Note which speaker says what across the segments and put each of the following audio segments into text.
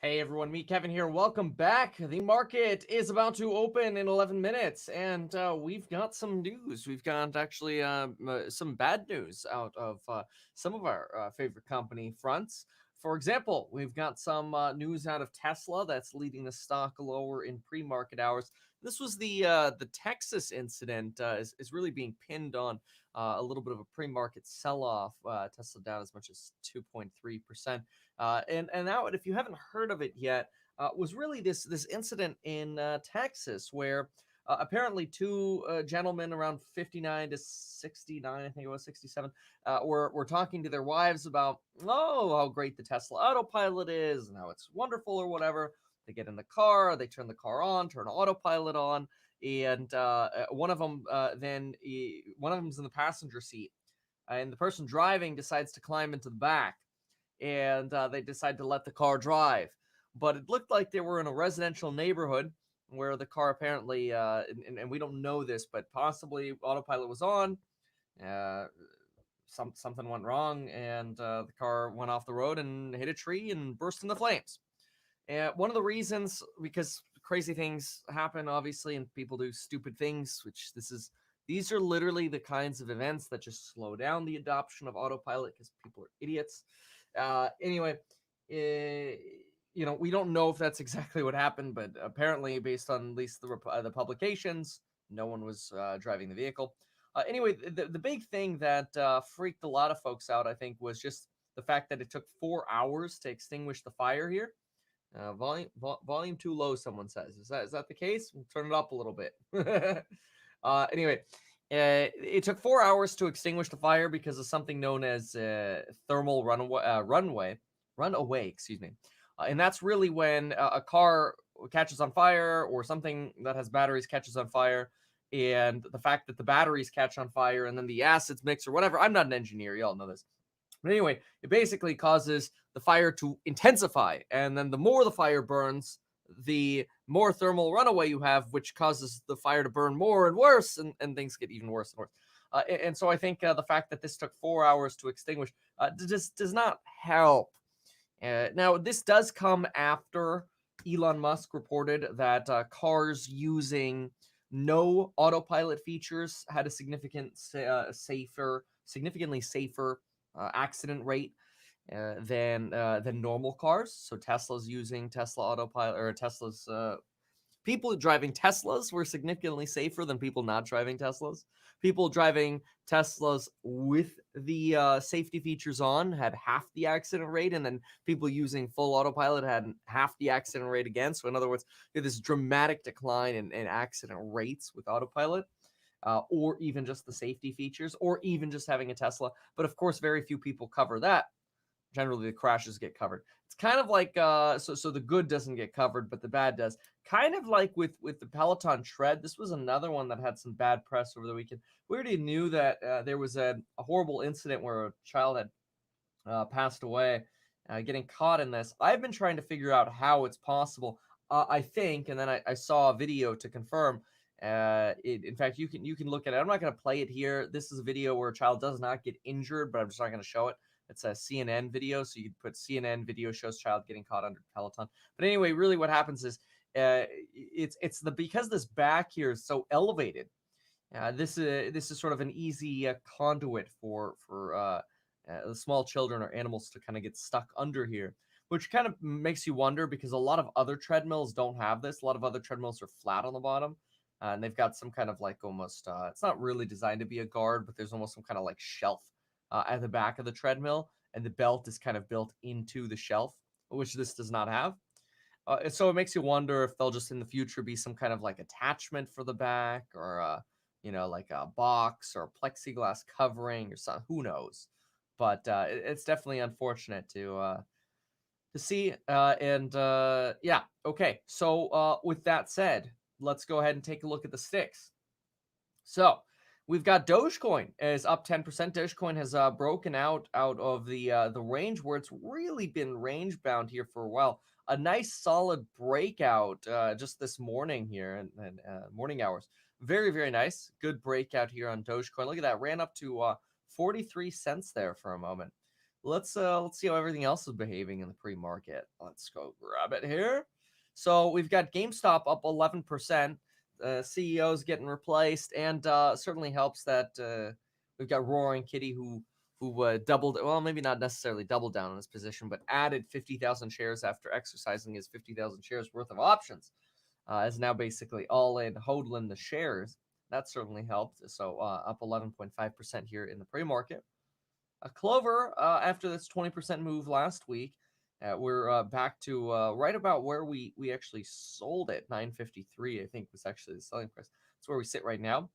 Speaker 1: Hey everyone, me Kevin here. Welcome back. The market is about to open in 11 minutes, and we've got some news. We've got actually some bad news out of some of our favorite company fronts. For example, we've got some news out of Tesla that's leading the stock lower in pre-market hours. This was the Texas incident is really being pinned on a little bit of a pre-market sell-off. Tesla down as much as 2.3%. And now, if you haven't heard of it yet, was really this incident in Texas where apparently two gentlemen around 59 to 69, I think it was 67, were talking to their wives about, oh, how great the Tesla autopilot is and how it's wonderful or whatever. They get in the car, they turn the car on, turn autopilot on, and one of them one of them's in the passenger seat, and the person driving decides to climb into the back, and they decide to let the car drive. But it looked like they were in a residential neighborhood where the car apparently, and we don't know this, but possibly autopilot was on. Uh, something went wrong, and the car went off the road and hit a tree and burst into flames. And one of the reasons, because crazy things happen, obviously, and people do stupid things, which these are literally the kinds of events that just slow down the adoption of autopilot because people are idiots. Anyway, uh, we don't know if that's exactly what happened, but apparently, based on at least the publications, no one was driving the vehicle. Anyway, the big thing that freaked a lot of folks out, I think, was just the fact that it took 4 hours to extinguish the fire here. Volume too low, someone says. Is that the case? We'll turn it up a little bit. Anyway, it took 4 hours to extinguish the fire because of something known as thermal runaway, excuse me. And that's really when a car catches on fire or something that has batteries catches on fire. And the fact that the batteries catch on fire and then the acids mix or whatever. I'm not an engineer, y'all know this. But anyway, it basically causes the fire to intensify. And then the more the fire burns, the more thermal runaway you have, which causes the fire to burn more and worse, and things get even worse and worse. And so I think the fact that this took 4 hours to extinguish just does not help. Now, this does come after Elon Musk reported that cars using no autopilot features had a significantly safer accident rate than normal cars. So Tesla's using Tesla autopilot, or Tesla's people driving Teslas were significantly safer than people not driving Teslas. People driving Teslas with the safety features on had half the accident rate, and then people using full autopilot had half the accident rate again. So, in other words, you have this dramatic decline in accident rates with autopilot. Or even just the safety features, or even just having a Tesla. But of course, very few people cover that. Generally, the crashes get covered. It's kind of like so the good doesn't get covered, but the bad does. Kind of like with the Peloton tread. This was another one that had some bad press over the weekend. We already knew that there was a horrible incident where a child had passed away, getting caught in this. I've been trying to figure out how it's possible. I think, and then I saw a video to confirm. In fact, you can look at it. I'm not going to play it here. This is a video where a child does not get injured, but I'm just not going to show it. It's a CNN video, so you could put CNN video shows child getting caught under Peloton. But anyway, really, what happens is because this back here is so elevated. This is sort of an easy conduit for small children or animals to kind of get stuck under here, which kind of makes you wonder because a lot of other treadmills don't have this. A lot of other treadmills are flat on the bottom, and they've got some kind of like almost, it's not really designed to be a guard, but there's almost some kind of like shelf at the back of the treadmill, and the belt is kind of built into the shelf, which this does not have. So it makes you wonder if they'll just in the future be some kind of like attachment for the back, or like a box or a plexiglass covering or something. Who knows? But it's definitely unfortunate to see. And yeah, okay. So with that said, let's go ahead and take a look at the sticks. So we've got Dogecoin is up 10%. Dogecoin has broken out of the range where it's really been range bound here for a while. A nice solid breakout just this morning here and morning hours. Very, very nice. Good breakout here on Dogecoin. Look at that. Ran up to 43 cents there for a moment. let's see how everything else is behaving in the pre-market. Let's go grab it here. So we've got GameStop up 11%. CEOs getting replaced, and certainly helps that we've got Roaring Kitty who doubled, well, maybe not necessarily doubled down on his position, but added 50,000 shares after exercising his 50,000 shares worth of options. Is now basically all in hodling the shares. That certainly helped. So up 11.5% here in the pre-market. Clover, after this 20% move last week, we're back to right about where we actually sold it. 953, I think, was actually the selling price. That's where we sit right now.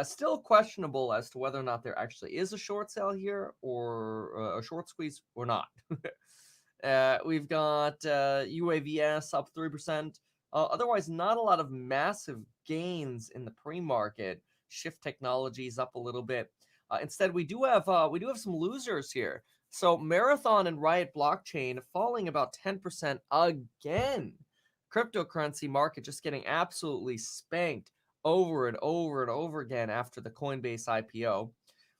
Speaker 1: Still questionable as to whether or not there actually is a short sale here or a short squeeze or not. We've got UAVS up 3%. Otherwise, not a lot of massive gains in the pre-market. Shift Technologies up a little bit. Instead, we do have some losers here. So Marathon and Riot Blockchain falling about 10% again. Cryptocurrency market just getting absolutely spanked over and over and over again after the Coinbase IPO.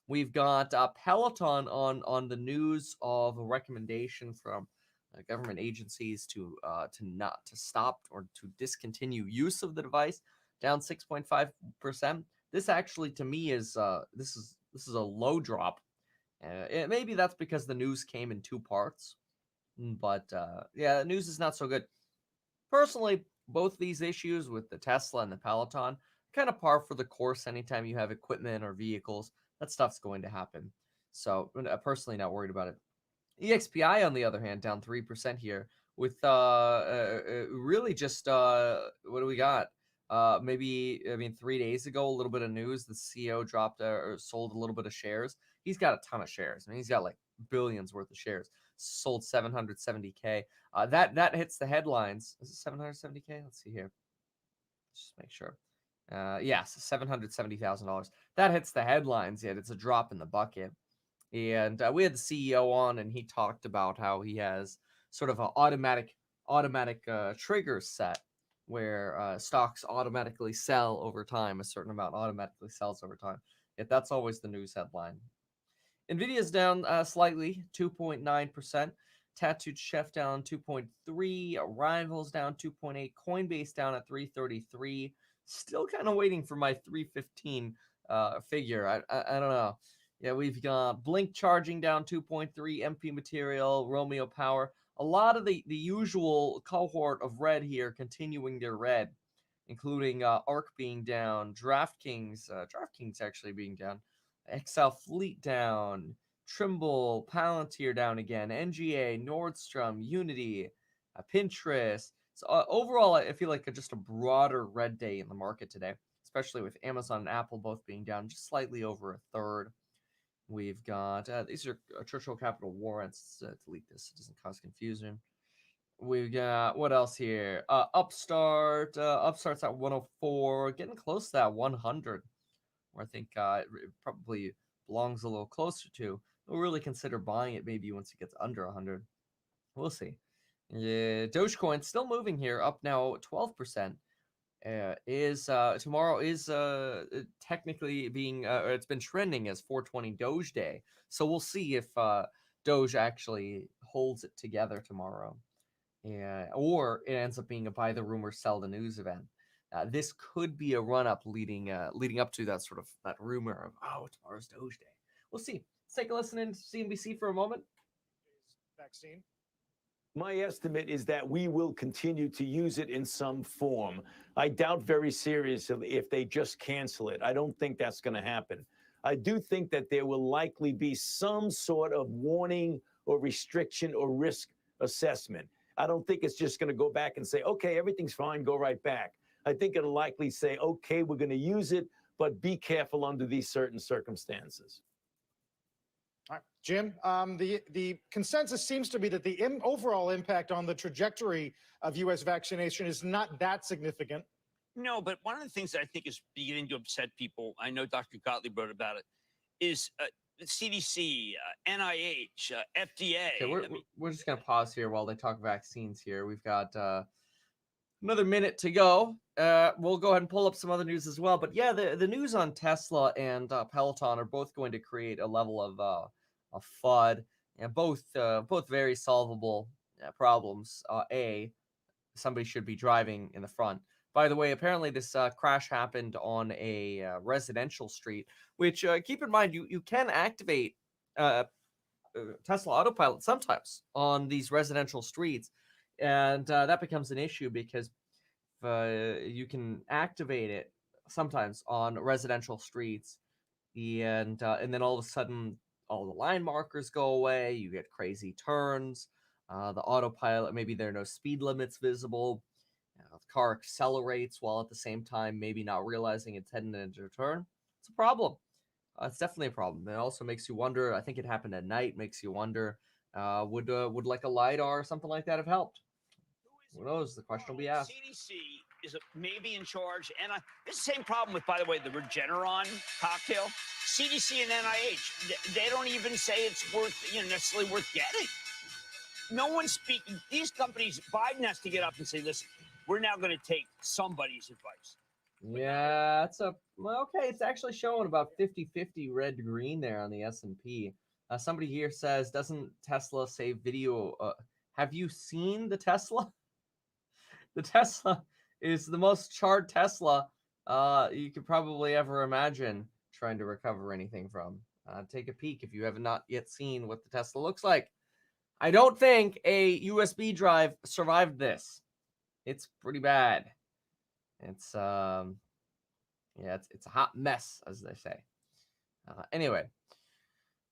Speaker 1: We've got Peloton on the news of a recommendation from government agencies to stop or to discontinue use of the device, down 6.5%. This actually, to me, is this is a low drop. Maybe that's because the news came in two parts, but yeah, the news is not so good. Personally, both these issues with the Tesla and the Peloton kind of par for the course. Anytime you have equipment or vehicles, that stuff's going to happen. So personally, not worried about it. EXPI, on the other hand, down 3% here with really just what do we got? Maybe, I mean, 3 days ago, a little bit of news. The CEO dropped or sold a little bit of shares. He's got a ton of shares. I mean, he's got like billions worth of shares. Sold 770K. That hits the headlines. Is it 770K? Let's see here. Just make sure. Yes, $770,000. That hits the headlines. Yet it's a drop in the bucket. And we had the CEO on, and he talked about how he has sort of an automatic trigger set where stocks automatically sell over time. A certain amount automatically sells over time. Yet that's always the news headline. Nvidia's down slightly, 2.9%. Tattooed Chef down 2.3. Rivals down 2.8. Coinbase down at 333. Still kind of waiting for my 315 figure. I don't know. Yeah, we've got Blink Charging down 2.3, MP Material, Romeo Power. A lot of the usual cohort of red here continuing their red, including ARC being down, DraftKings actually being down, XL Fleet down, Trimble, Palantir down again, NGA, Nordstrom, Unity, Pinterest. So overall, I feel like just a broader red day in the market today, especially with Amazon and Apple both being down just slightly over a third. We've got, these are Churchill Capital warrants. Delete this, it doesn't cause confusion. We've got, what else here? Upstart's at 104, getting close to that 100, where I think it probably belongs a little closer to. We'll really consider buying it maybe once it gets under 100. We'll see. Yeah, Dogecoin still moving here, up now 12%. Tomorrow is technically being it's been trending as 420 Doge Day, so we'll see if Doge actually holds it together tomorrow, or it ends up being a buy the rumor, sell the news event. This could be a run up leading up to that sort of that rumor of, oh, tomorrow's Doge Day. We'll see. Let's take a listen into CNBC for a moment.
Speaker 2: Vaccine.
Speaker 3: My estimate is that we will continue to use it in some form. I doubt very seriously if they just cancel it. I don't think that's going to happen. I do think that there will likely be some sort of warning or restriction or risk assessment. I don't think it's just going to go back and say, okay, everything's fine, go right back. I think it'll likely say, okay, we're going to use it, but be careful under these certain circumstances.
Speaker 2: All right, Jim, the consensus seems to be that the overall impact on the trajectory of U.S. vaccination is not that significant.
Speaker 4: No, but one of the things that I think is beginning to upset people, I know Dr. Gottlieb wrote about it, is CDC, NIH, FDA.
Speaker 1: Okay, we're just going to pause here while they talk vaccines here. We've got another minute to go. We'll go ahead and pull up some other news as well. But yeah, the news on Tesla and Peloton are both going to create a level of FUD. Yeah, both very solvable problems. Somebody should be driving in the front. By the way, apparently this crash happened on a residential street, which keep in mind you can activate Tesla autopilot sometimes on these residential streets, and that becomes an issue because you can activate it sometimes on residential streets, and then all of a sudden all the line markers go away. You get crazy turns. The autopilot, maybe there are no speed limits visible. The car accelerates while at the same time maybe not realizing it's heading into a turn. It's a problem. It's definitely a problem. It also makes you wonder. I think it happened at night. Makes you wonder. Would like a lidar or something like that have helped? Who knows? The question will be asked.
Speaker 4: CDC is maybe in charge, and this is the same problem with, by the way, the Regeneron cocktail. CDC and NIH, they don't even say it's worth, necessarily worth getting. No one's speaking. These companies, Biden has to get up and say, listen, we're now going to take somebody's advice.
Speaker 1: Yeah, okay. It's actually showing about 50-50 red to green there on the S&P. Somebody here says, doesn't Tesla save video? Have you seen the Tesla? The Tesla is the most charred Tesla you could probably ever imagine trying to recover anything from. Take a peek if you have not yet seen what the Tesla looks like. I don't think a USB drive survived this. It's pretty bad. It's it's a hot mess, as they say. Anyway,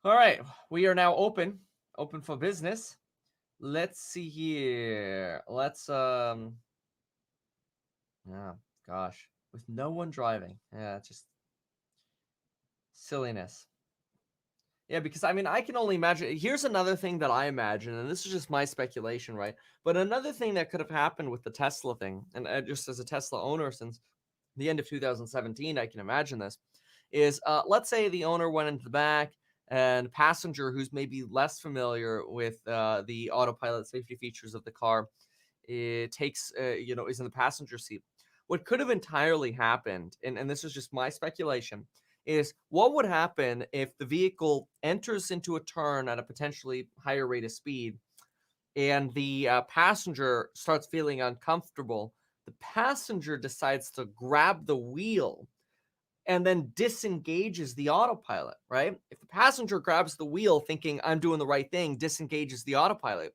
Speaker 1: all right, we are now open for business. Let's see here. Let's oh gosh, with no one driving. Yeah, it's just silliness. Yeah, because I mean, I can only imagine. Here's another thing that I imagine, and this is just my speculation, right? But another thing that could have happened with the Tesla thing, and just as a Tesla owner since the end of 2017, I can imagine this, is let's say the owner went into the back and passenger who's maybe less familiar with the autopilot safety features of the car takes, is in the passenger seat. What could have entirely happened, and this is just my speculation, is what would happen if the vehicle enters into a turn at a potentially higher rate of speed and the passenger starts feeling uncomfortable. The passenger decides to grab the wheel and then disengages the autopilot, right? If the passenger grabs the wheel thinking I'm doing the right thing, disengages the autopilot,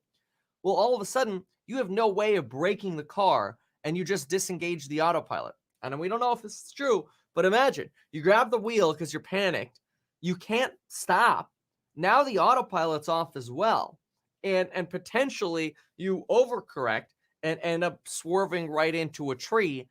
Speaker 1: well, all of a sudden, you have no way of braking the car and you just disengage the autopilot. And we don't know if this is true, but imagine you grab the wheel because you're panicked. You can't stop. Now the autopilot's off as well. And potentially you overcorrect and end up swerving right into a tree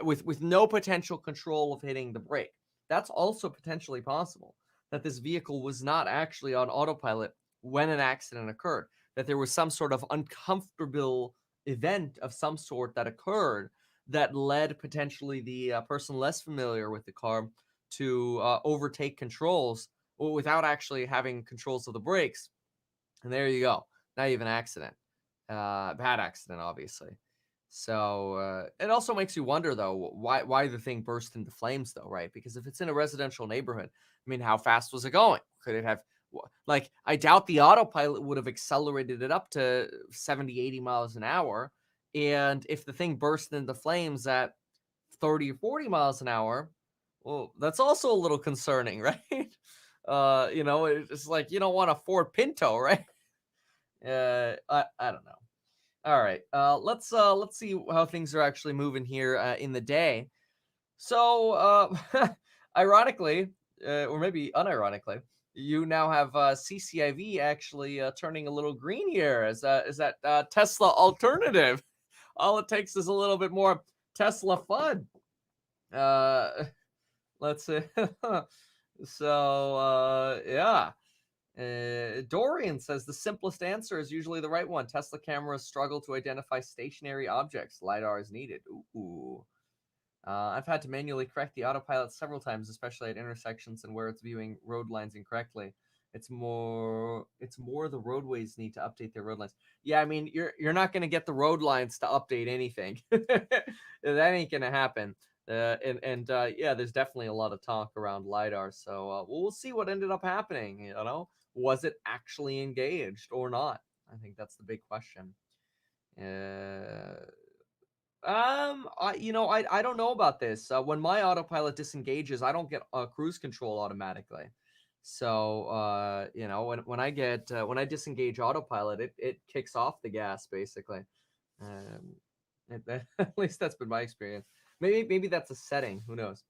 Speaker 1: with no potential control of hitting the brake. That's also potentially possible, that this vehicle was not actually on autopilot when an accident occurred, that there was some sort of uncomfortable event of some sort that occurred that led potentially the person less familiar with the car to overtake controls without actually having controls of the brakes. And there you go. Now you have an accident. Bad accident, obviously. So it also makes you wonder, though, why the thing burst into flames, though, right? Because if it's in a residential neighborhood, I mean, how fast was it going? Could it have, like, I doubt the autopilot would have accelerated it up to 70, 80 miles an hour. And if the thing burst into flames at 30 or 40 miles an hour, well, that's also a little concerning, right? It's like you don't want a Ford Pinto, right? I don't know. All right, let's see how things are actually moving here in the day. So, ironically, or maybe unironically, you now have CCIV actually turning a little green here as that Tesla alternative. All it takes is a little bit more Tesla fun. Let's see. So, yeah. Dorian says the simplest answer is usually the right one. Tesla cameras struggle to identify stationary objects. LiDAR is needed. Ooh. I've had to manually correct the autopilot several times, especially at intersections and where it's viewing road lines incorrectly. It's more the roadways need to update their road lines. Yeah, I mean, you're not going to get the road lines to update anything. That ain't going to happen. Yeah, there's definitely a lot of talk around LiDAR. So we'll see what ended up happening, Was it actually engaged or not? I think that's the big question. I don't know about this. When my autopilot disengages, I don't get cruise control automatically. So when I disengage autopilot, it kicks off the gas basically. At least that's been my experience. Maybe that's a setting. Who knows?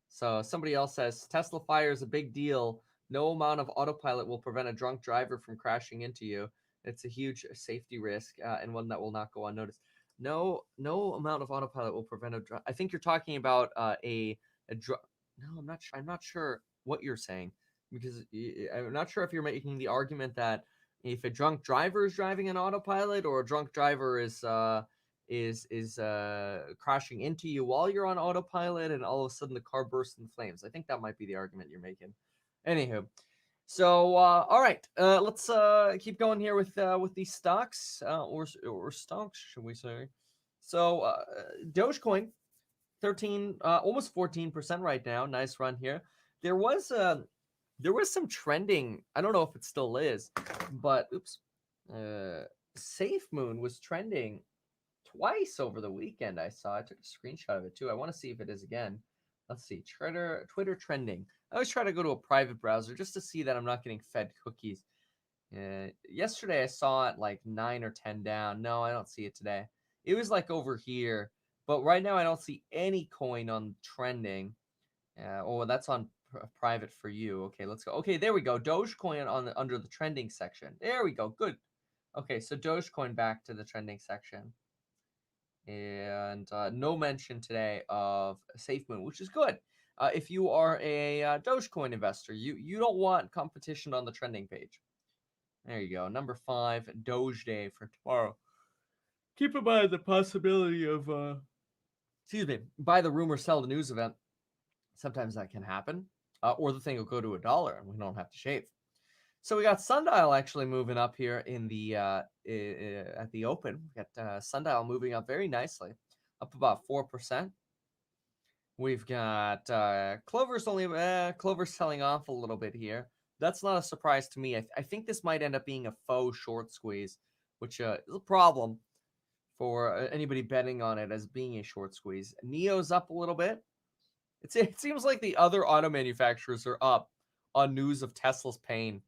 Speaker 1: So somebody else says Tesla fire is a big deal. No amount of autopilot will prevent a drunk driver from crashing into you. It's a huge safety risk and one that will not go unnoticed. No amount of autopilot will prevent a drunk. I think you're talking about a drunk. No, I'm not sure what you're saying because I'm not sure if you're making the argument that if a drunk driver is driving an autopilot or a drunk driver is crashing into you while you're on autopilot and all of a sudden the car bursts in flames. I think that might be the argument you're making. Anywho, so all right, let's keep going here with these stocks or stocks, should we say? So Dogecoin, 13, almost 14% right now. Nice run here. There was some trending. I don't know if it still is, but SafeMoon was trending twice over the weekend. I took a screenshot of it too. I want to see if it is again. Let's see. Twitter trending. I always try to go to a private browser just to see that I'm not getting fed cookies. Yesterday I saw it like 9 or 10 down. No, I don't see it today. It was like over here, but right now I don't see any coin on trending. That's on private for you. Okay, let's go. Okay, there we go. Dogecoin under the trending section. There we go. Good. Okay, so Dogecoin back to the trending section. And no mention today of SafeMoon, which is good. If you are a Dogecoin investor, you don't want competition on the trending page. There you go. Number 5, Doge Day for tomorrow. Keep in mind the possibility of, buy the rumor, sell the news event. Sometimes that can happen. Or the thing will go to $1 and we don't have to shave. So we got Sundial actually moving up here in the at the open. We got Sundial moving up very nicely, up about 4%. We've got Clover's Clover's selling off a little bit here. That's not a surprise to me. I think this might end up being a faux short squeeze, which is a problem for anybody betting on it as being a short squeeze. Neo's up a little bit. It seems like the other auto manufacturers are up on news of Tesla's pain.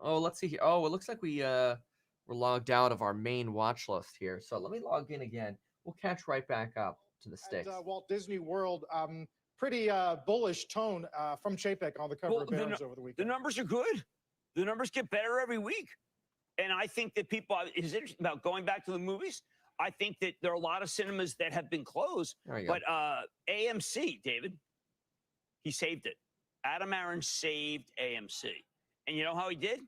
Speaker 1: Let's see here. It looks like we're logged out of our main watch list here. So let me log in again. We'll catch right back up to the sticks.
Speaker 2: At Walt Disney World, pretty bullish tone from Chapek on the cover of Barron's over the weekend.
Speaker 4: The numbers are good. The numbers get better every week. And I think that people is interested about going back to the movies. I think that there are a lot of cinemas that have been closed. But AMC, David, he saved it. Adam Aaron saved AMC. And you know how he did?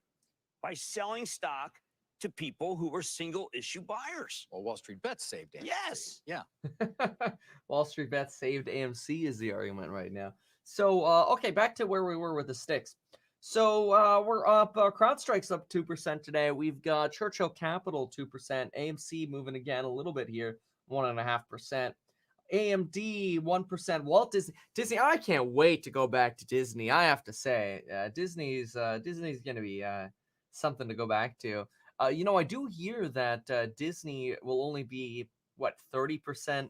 Speaker 4: By selling stock to people who were single issue buyers.
Speaker 5: Well, Wall Street Bets saved AMC.
Speaker 4: Yes.
Speaker 5: Yeah.
Speaker 1: Wall Street Bets saved AMC is the argument right now. So, okay, back to where we were with the sticks. So we're up. CrowdStrike's up 2% today. We've got Churchill Capital 2%. AMC moving again a little bit here, 1.5%. AMD 1%. Walt Disney. I can't wait to go back to Disney. I have to say, Disney's going to be something to go back to. I do hear that Disney will only be 30%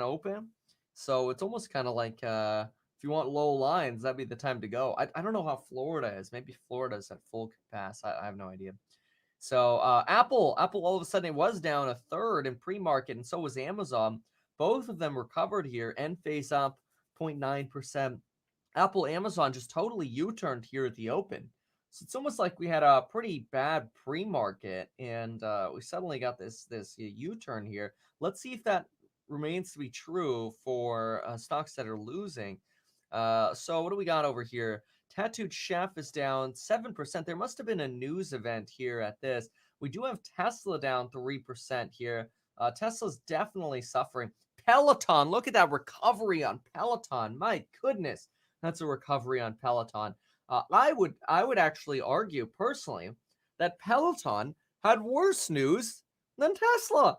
Speaker 1: open. So it's almost kind of like if you want low lines, that'd be the time to go. I don't know how Florida is. Maybe Florida's at full capacity. I have no idea. So Apple all of a sudden it was down a third in pre-market, and so was Amazon. Both of them recovered here. Enphase up 0.9%. Apple, Amazon just totally U-turned here at the open. So it's almost like we had a pretty bad pre-market, and we suddenly got this U-turn here. Let's see if that remains to be true for stocks that are losing. So what do we got over here? Tattooed Chef is down 7%. There must have been a news event here at this. We do have Tesla down 3% here. Tesla's definitely suffering. Peloton, look at that recovery on Peloton. My goodness, that's a recovery on Peloton. I would actually argue personally that Peloton had worse news than Tesla,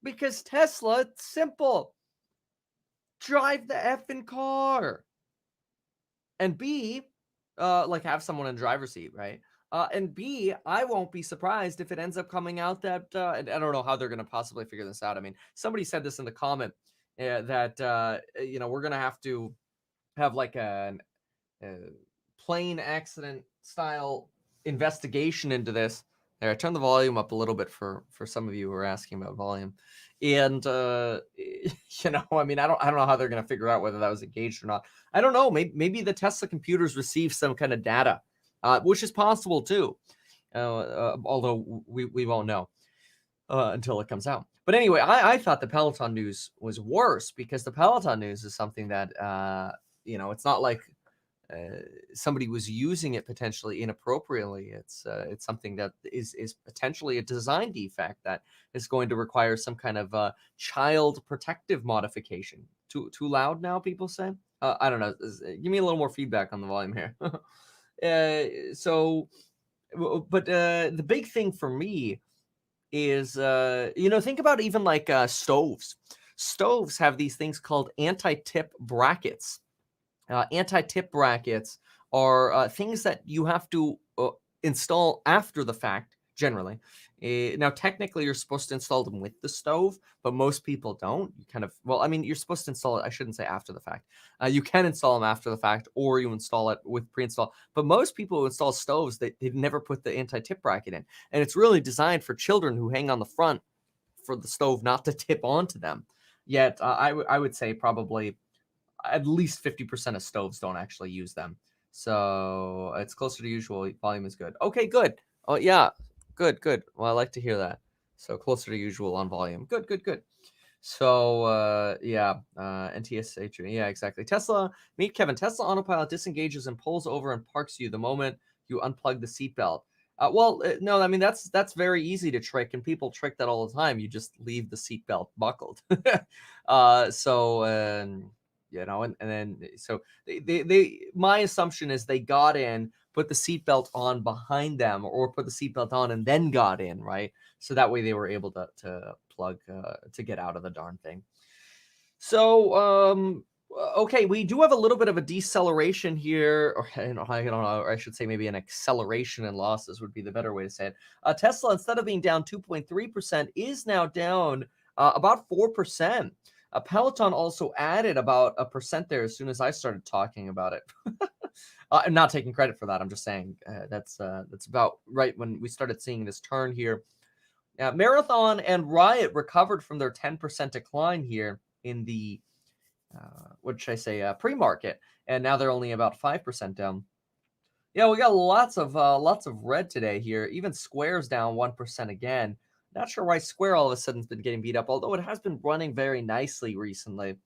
Speaker 1: because Tesla, it's simple. Drive the effing car. And B, like have someone in the driver's seat, right? And B, I won't be surprised if it ends up coming out that and I don't know how they're going to possibly figure this out. I mean, somebody said this in the comment that we're going to have to have like a plane accident style investigation into this. There, I turned the volume up a little bit for some of you who are asking about volume, and I mean, I don't know how they're going to figure out whether that was engaged or not. I don't know. Maybe the Tesla computers received some kind of data, which is possible too. Although we won't know until it comes out. But anyway, I thought the Peloton news was worse because the Peloton news is something that it's not like somebody was using it potentially inappropriately. It's something that is potentially a design defect that is going to require some kind of child protective modification. Too loud now, people say. I don't know. Give me a little more feedback on the volume here. But the big thing for me is think about even like stoves. Stoves have these things called anti-tip brackets. Anti-tip brackets are things that you have to install after the fact, generally. Now, technically, you're supposed to install them with the stove, but most people don't. You're supposed to install it. I shouldn't say after the fact. You can install them after the fact, or you install it with pre-install. But most people who install stoves, they never put the anti-tip bracket in. And it's really designed for children who hang on the front for the stove not to tip onto them. Yet, I would say probably at least 50% of stoves don't actually use them. So it's closer to usual. Volume is good. Okay, good. Oh, yeah. Good. Well, I like to hear that. So closer to usual on volume. Good. So, NTSH. Yeah, exactly. Tesla, meet Kevin. Tesla Autopilot disengages and pulls over and parks you the moment you unplug the seatbelt. No, I mean, that's very easy to trick, and people trick that all the time. You just leave the seatbelt buckled. And then so they my assumption is they got in, put the seatbelt on behind them, or put the seatbelt on and then got in, right? So that way they were able to plug to get out of the darn thing. So okay, we do have a little bit of a deceleration here, or I don't know, or I should say maybe an acceleration in losses would be the better way to say it. Tesla, instead of being down 2.3%, is now down about 4%. Peloton also added about 1% there as soon as I started talking about it. I'm not taking credit for that. I'm just saying that's about right when we started seeing this turn here. Marathon and Riot recovered from their 10% decline here in the pre-market, and now they're only about 5% down. Yeah, we got lots of red today here. Even Square's down 1% again. Not sure why Square all of a sudden has been getting beat up, although it has been running very nicely recently.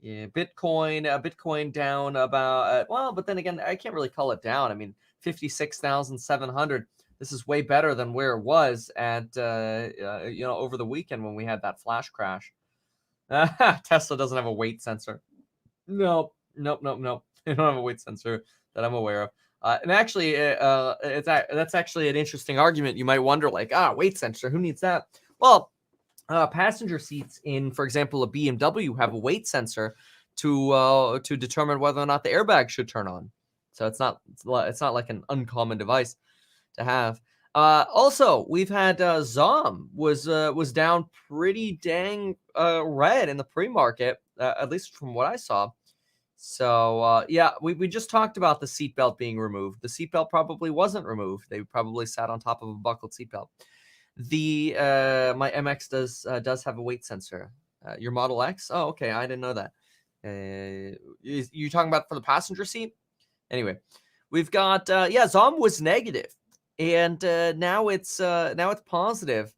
Speaker 1: Yeah, Bitcoin down about but then again, I can't really call it down. I mean, 56,700. This is way better than where it was at over the weekend when we had that flash crash. Tesla doesn't have a weight sensor. Nope. They don't have a weight sensor that I'm aware of. And actually, that's actually an interesting argument. You might wonder, like, weight sensor, who needs that? Well, passenger seats in, for example, a BMW have a weight sensor to determine whether or not the airbag should turn on. So it's not like an uncommon device to have. Also, we've had ZOM was down pretty dang red in the pre-market, at least from what I saw. So, we just talked about the seatbelt being removed. The seatbelt probably wasn't removed. They probably sat on top of a buckled seatbelt. The my MX does have a weight sensor. Your Model X? Oh, okay. I didn't know that. You talking about for the passenger seat? Anyway, we've got ZOM was negative, and now it's positive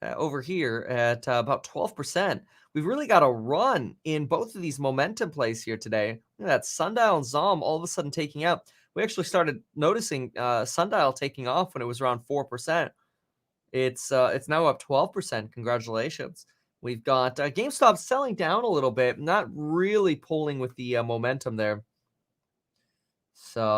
Speaker 1: over here at about 12%. We've really got a run in both of these momentum plays here today. Look at that, Sundial and ZOM all of a sudden taking out. We actually started noticing Sundial taking off when it was around 4%. It's now up 12%. Congratulations. We've got GameStop selling down a little bit, not really pulling with the momentum there. So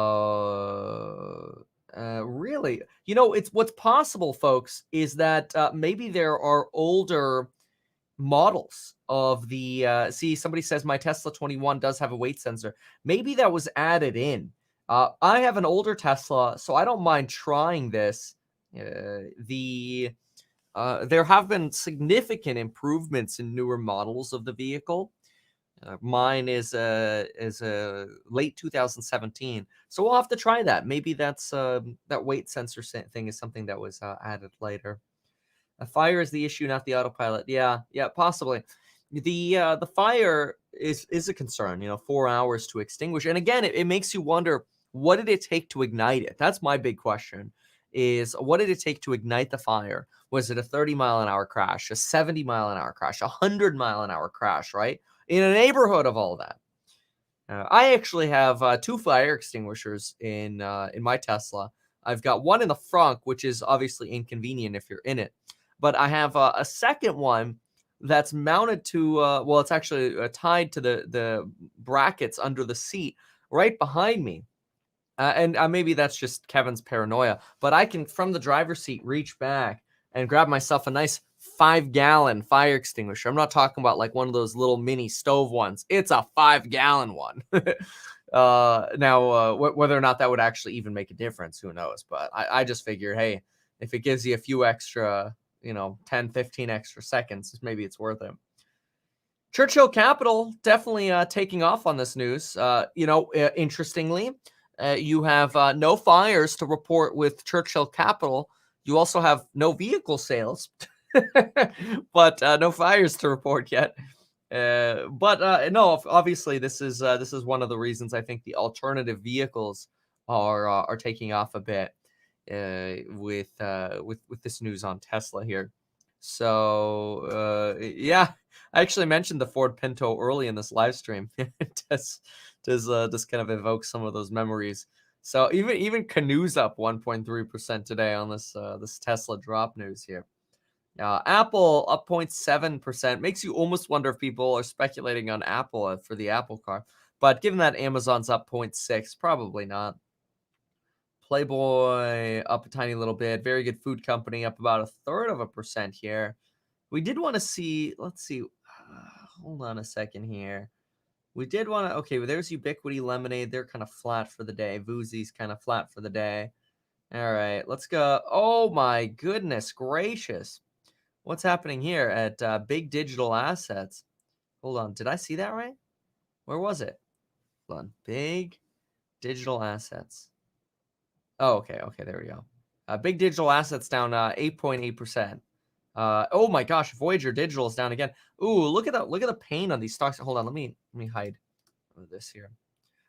Speaker 1: really, it's what's possible, folks, is that maybe there are older models of the somebody says my Tesla 21 does have a weight sensor. Maybe that was added in I have an older Tesla, so I don't mind trying this. There have been significant improvements in newer models of the vehicle. Mine is a late 2017, so we'll have to try that. Maybe that's that weight sensor thing is something that was added later. A fire is the issue, not the autopilot. Yeah, possibly. The fire is a concern. 4 hours to extinguish, and again, it makes you wonder, what did it take to ignite it? That's my big question. Is what did it take to ignite the fire? Was it a 30-mile-an-hour crash, a 70-mile-an-hour crash, a 100-mile-an-hour crash? Right in a neighborhood of all that. I actually have 2 fire extinguishers in my Tesla. I've got one in the front, which is obviously inconvenient if you're in it. But I have a second one that's mounted to, it's actually tied to the brackets under the seat right behind me. And maybe that's just Kevin's paranoia, but I can, from the driver's seat, reach back and grab myself a nice 5-gallon fire extinguisher. I'm not talking about like one of those little mini stove ones. It's a 5-gallon one. Now, whether or not that would actually even make a difference, who knows? But I just figured, hey, if it gives you a few extra, 10, 15 extra seconds, maybe it's worth it. Churchill Capital definitely taking off on this news. Interestingly, you have no fires to report with Churchill Capital. You also have no vehicle sales, but no fires to report yet. No, obviously this is one of the reasons I think the alternative vehicles are taking off a bit with this news on Tesla here. So yeah, I actually mentioned the Ford Pinto early in this live stream. It does kind of evoke some of those memories. So even Canoe's up 1.3% today on this Tesla drop news here. Apple up 0.7%. Makes you almost wonder if people are speculating on Apple for the Apple car. But given that Amazon's up 0.6, probably not. Playboy up a tiny little bit. Very Good Food Company up about 1/3% here. We did want to see, let's see. Hold on a second here. We did want to, okay, well, there's Ubiquity Lemonade. They're kind of flat for the day. Voozy's kind of flat for the day. All right, let's go. Oh my goodness gracious. What's happening here at Big Digital Assets? Hold on, did I see that right? Where was it? Hold on, Big Digital Assets. Oh, okay, there we go. Big Digital Assets down 8.8%. Oh my gosh, Voyager Digital is down again. Ooh, look at the pain on these stocks. Hold on, let me hide this here.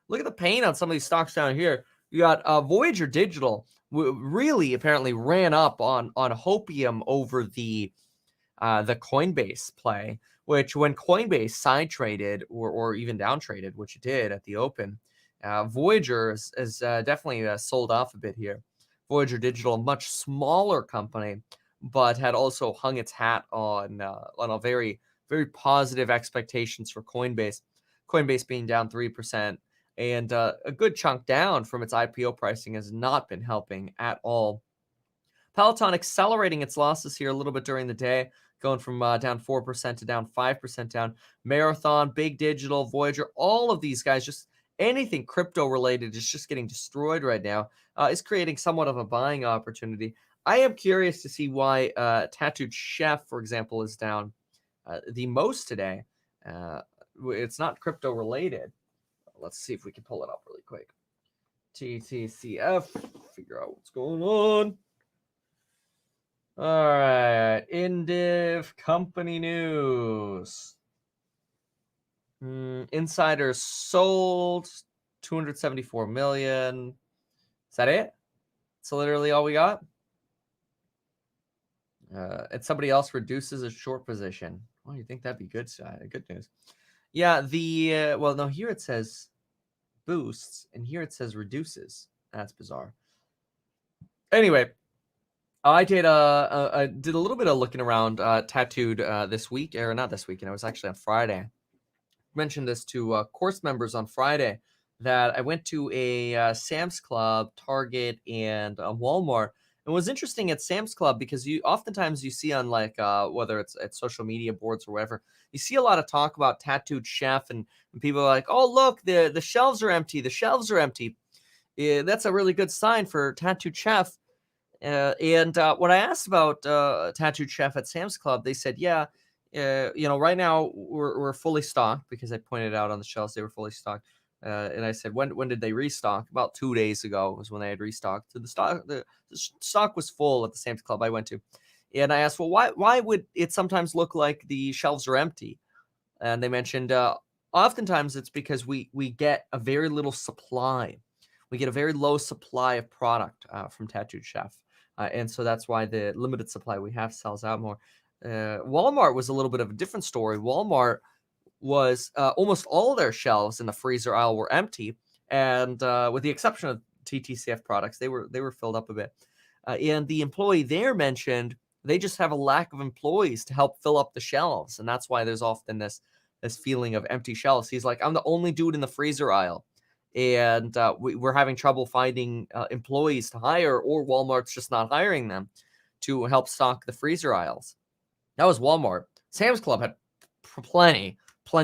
Speaker 1: Look at the pain on some of these stocks down here. You got Voyager Digital really apparently ran up on hopium over the Coinbase play, which when Coinbase side traded or even down traded, which it did at the open, Voyager is definitely sold off a bit here. Voyager Digital, a much smaller company, but had also hung its hat on a very, very positive expectations for Coinbase. Coinbase being down 3%, and a good chunk down from its IPO pricing has not been helping at all. Peloton accelerating its losses here a little bit during the day, going from down 4% to down 5% down. Marathon, Big Digital, Voyager, all of these guys, just anything crypto related is just getting destroyed right now. Is creating somewhat of a buying opportunity. I am curious to see why Tattooed Chef, for example, is down the most today. It's not crypto related. Let's see if we can pull it up really quick. TTCF, figure out what's going on. All right, Indiv company news. Insiders sold 274 million. Is that it? That's literally all we got. And somebody else reduces a short position. Well, you think that'd be good? Good news. Yeah. Well, no. Here it says boosts, and here it says reduces. That's bizarre. Anyway. I did a little bit of looking around Tattooed this week, or not this weekend. It was actually on Friday. I mentioned this to course members on Friday that I went to a Sam's Club, Target, and Walmart. It was interesting at Sam's Club because oftentimes you see on like whether it's at social media boards or whatever, you see a lot of talk about Tattooed Chef, and people are like, "Oh, look, the shelves are empty. The shelves are empty." that's a really good sign for Tattooed Chef. And when I asked about Tattooed Chef at Sam's Club, they said, yeah, right now we're fully stocked, because I pointed out on the shelves they were fully stocked. And I said, when did they restock? About 2 days ago was when they had restocked. So the stock was full at the Sam's Club I went to. And I asked, well, why would it sometimes look like the shelves are empty? And they mentioned, oftentimes it's because we get a very little supply. We get a very low supply of product from Tattooed Chef. And so that's why the limited supply we have sells out more. Walmart was a little bit of a different story. Walmart was almost all their shelves in the freezer aisle were empty, and with the exception of TTCF products, they were filled up a bit. And the employee there mentioned they just have a lack of employees to help fill up the shelves, and that's why there's often this feeling of empty shelves. He's like, I'm the only dude in the freezer aisle, and we're having trouble finding employees to hire, or Walmart's just not hiring them to help stock the freezer aisles. That was Walmart. Sam's Club had plenty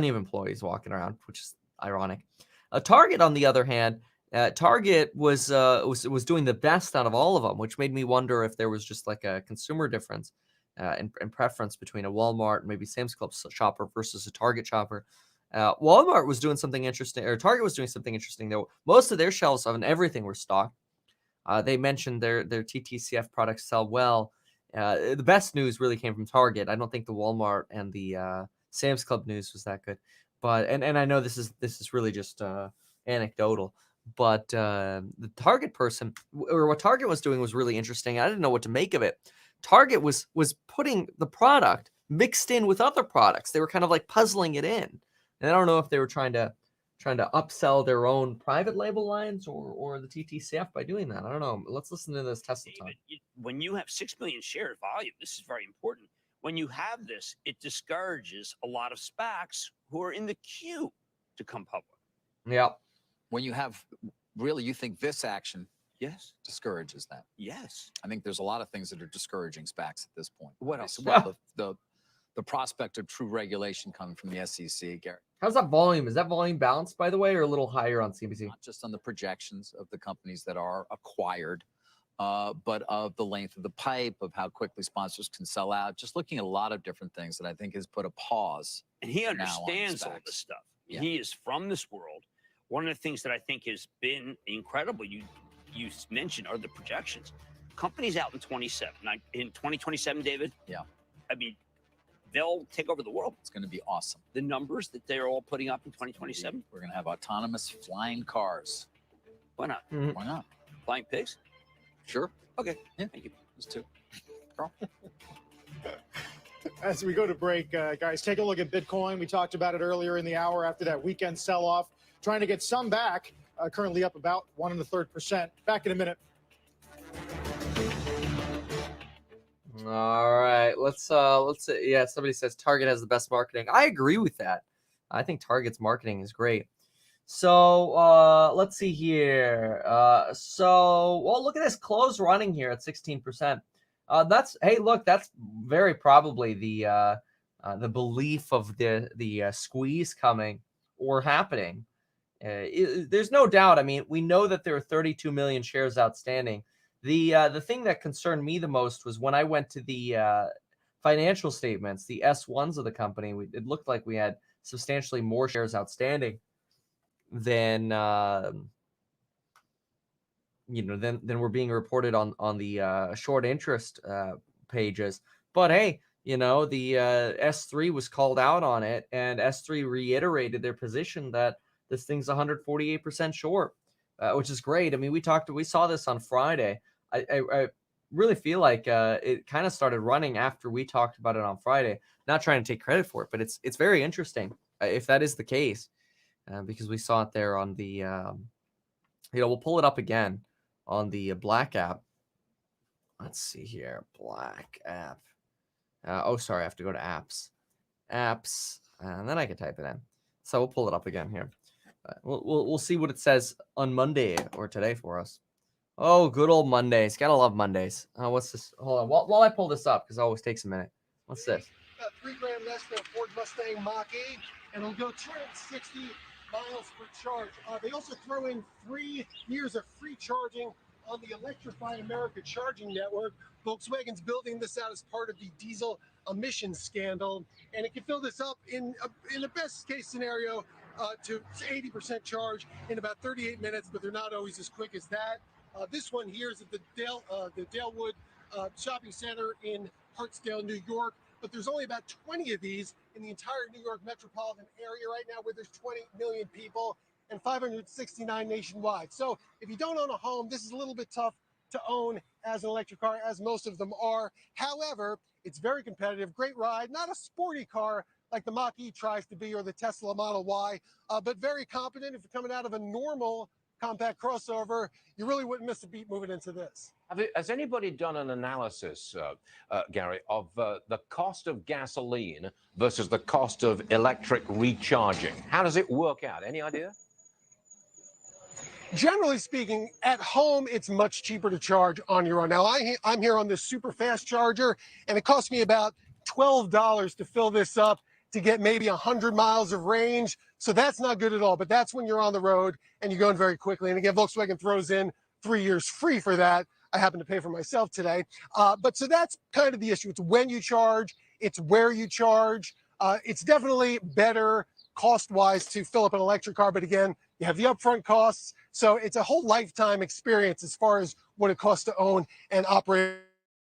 Speaker 1: of employees walking around, which is ironic. Target, on the other hand, Target was doing the best out of all of them, which made me wonder if there was just like a consumer difference in preference between a Walmart and maybe Sam's Club shopper versus a Target shopper. Walmart was doing something interesting, or Target was doing something interesting, though. Most of their shelves and everything were stocked. They mentioned their TTCF products sell well. The best news really came from Target. I don't think the Walmart and the Sam's Club news was that good, but and I know this is really just anecdotal, but the Target person, or what Target was doing, was really interesting. I didn't know what to make of it. Target was putting the product mixed in with other products. They were kind of like puzzling it in, and I don't know if they were trying to upsell their own private label lines or the TTCF by doing that. I don't know. Let's listen to this Tesla time.
Speaker 4: When you have 6 million share volume, this is very important. When you have this, it discourages a lot of SPACs who are in the queue to come public.
Speaker 1: Yeah.
Speaker 5: When you have, really, you think this action
Speaker 4: Yes.
Speaker 5: discourages that?
Speaker 4: Yes.
Speaker 5: I think there's a lot of things that are discouraging SPACs at this point.
Speaker 4: What else?
Speaker 5: Well, the prospect of true regulation coming from the SEC, Gary.
Speaker 1: How's that volume? Is that volume balanced, by the way, or a little higher on CNBC?
Speaker 5: Not just on the projections of the companies that are acquired, but of the length of the pipe, of how quickly sponsors can sell out. Just looking at a lot of different things that I think has put a pause.
Speaker 4: And he
Speaker 5: now on
Speaker 4: understands all
Speaker 5: SPACs.
Speaker 4: this stuff.
Speaker 5: Yeah.
Speaker 4: He is from this world. One of the things that I think has been incredible, you mentioned, are the projections. Companies out in 2027, David.
Speaker 5: Yeah.
Speaker 4: I mean, they'll take over the world.
Speaker 5: It's going to be awesome.
Speaker 4: The numbers that they're all putting up in 2027.
Speaker 5: We're going to have autonomous flying cars.
Speaker 4: Why not?
Speaker 1: Mhm.
Speaker 5: Why not?
Speaker 4: Flying pigs?
Speaker 5: Sure.
Speaker 4: Okay.
Speaker 5: Yeah.
Speaker 4: Thank you.
Speaker 5: Those two.
Speaker 2: As we go to break, guys, take a look at Bitcoin. We talked about it earlier in the hour after that weekend sell-off. Trying to get some back. Currently up about 1 1/3%. Back in a minute.
Speaker 1: All right, let's yeah, somebody says Target has the best marketing. I agree with that. I think Target's marketing is great. So let's see here. Well, look at this close running here at 16%. Hey, look, that's very probably the belief of the squeeze coming or happening. There's no doubt. I mean, we know that there are 32 million shares outstanding. The thing that concerned me the most was when I went to the financial statements, the S1s of the company. It looked like we had substantially more shares outstanding than than were being reported on the short interest pages. But hey, the S3 was called out on it, and S3 reiterated their position that this thing's 148% short, which is great. I mean, we saw this on Friday. I really feel like it kind of started running after we talked about it on Friday. Not trying to take credit for it, but it's very interesting if that is the case, because we saw it there on the we'll pull it up again on the Black app. Let's see here, Black app. Sorry, I have to go to apps, and then I can type it in. So we'll pull it up again here. We'll see what it says on Monday or today for us. Oh, good old Mondays. Gotta love Mondays. What's this? Hold on. While I pull this up, because it always takes a minute. What's this?
Speaker 6: About 3 grand less than a Ford Mustang Mach-E, and it'll go 260 miles per charge. They also throw in 3 years of free charging on the Electrify America charging network. Volkswagen's building this out as part of the diesel emissions scandal, and it can fill this up in the best case scenario to 80% charge in about 38 minutes, but they're not always as quick as that. This one here is at the Dalewood shopping center in Hartsdale, New York, but there's only about 20 of these in the entire New York metropolitan area right now, where there's 20 million people and 569 nationwide. So if you don't own a home, this is a little bit tough to own as an electric car, as most of them are. However, it's very competitive, great ride, not a sporty car like the Mach-E tries to be or the Tesla Model Y, but very competent. If you're coming out of a normal compact crossover, you really wouldn't miss a beat moving into this.
Speaker 7: Has anybody done an analysis, Gary, of the cost of gasoline versus the cost of electric recharging? How does it work out? Any idea?
Speaker 6: Generally speaking, at home, it's much cheaper to charge on your own. Now, I'm here on this super fast charger, and it cost me about $12 to fill this up to get maybe 100 miles of range. So that's not good at all, but that's when you're on the road and you're going very quickly. And again, Volkswagen throws in 3 years free for that. I happen to pay for myself today. But so that's kind of the issue. It's when you charge, it's where you charge. It's definitely better cost-wise to fill up an electric car, but again, you have the upfront costs. So it's a whole lifetime experience as far as what it costs to own and operate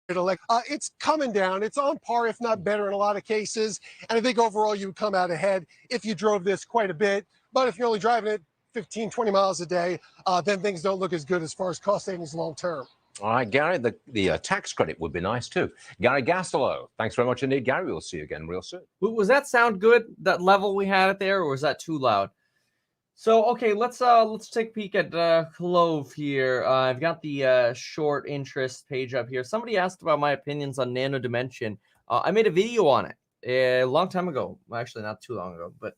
Speaker 6: electric. It's coming down. It's on par, if not better, in a lot of cases. And I think overall you would come out ahead if you drove this quite a bit. But if you're only driving it 15, 20 miles a day, then things don't look as good as far as cost savings long term.
Speaker 7: All right, Gary, the tax credit would be nice too. Gary Gastilow, thanks very much indeed. Gary, we'll see you again real soon.
Speaker 1: Was that sound good, that level we had it there, or was that too loud? So, okay, let's take a peek at Clove here. I've got the short interest page up here. Somebody asked about my opinions on Nano Dimension. I made a video on it a long time ago. Well, actually, not too long ago, but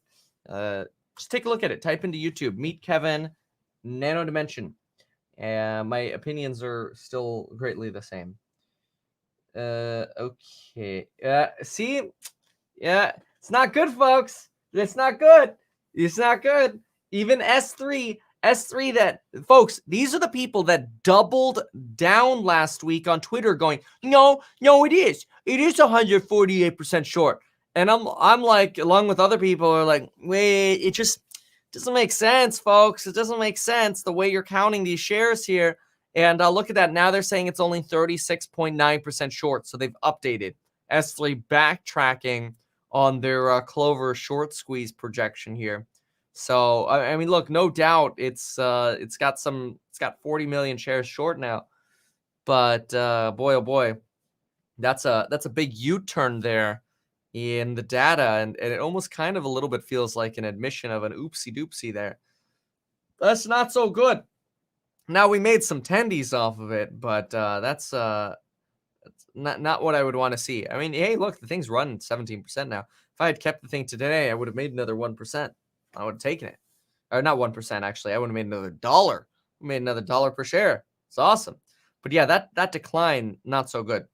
Speaker 1: just take a look at it. Type into YouTube, Meet Kevin, Nano Dimension. My opinions are still greatly the same. Okay. See? Yeah, it's not good, folks. It's not good. It's not good. Even S3 that, folks, these are the people that doubled down last week on Twitter going, no, it is 148% short. And I'm like, along with other people are like, wait, it just doesn't make sense, folks. It doesn't make sense the way you're counting these shares here. And look at that. Now they're saying it's only 36.9% short. So they've updated. S3 backtracking on their Clover short squeeze projection here. So I mean, look, no doubt it's got 40 million shares short now, but boy, oh boy, that's a big U-turn there in the data, and it almost kind of a little bit feels like an admission of an oopsie doopsie there. That's not so good. Now we made some tendies off of it, but that's not what I would want to see. I mean, hey, look, the thing's running 17% now. If I had kept the thing today, I would have made another 1%. I would have taken it. Or not 1%, actually. I would have made another $1. We made another $1 per share. It's awesome. But yeah, that decline, not so good.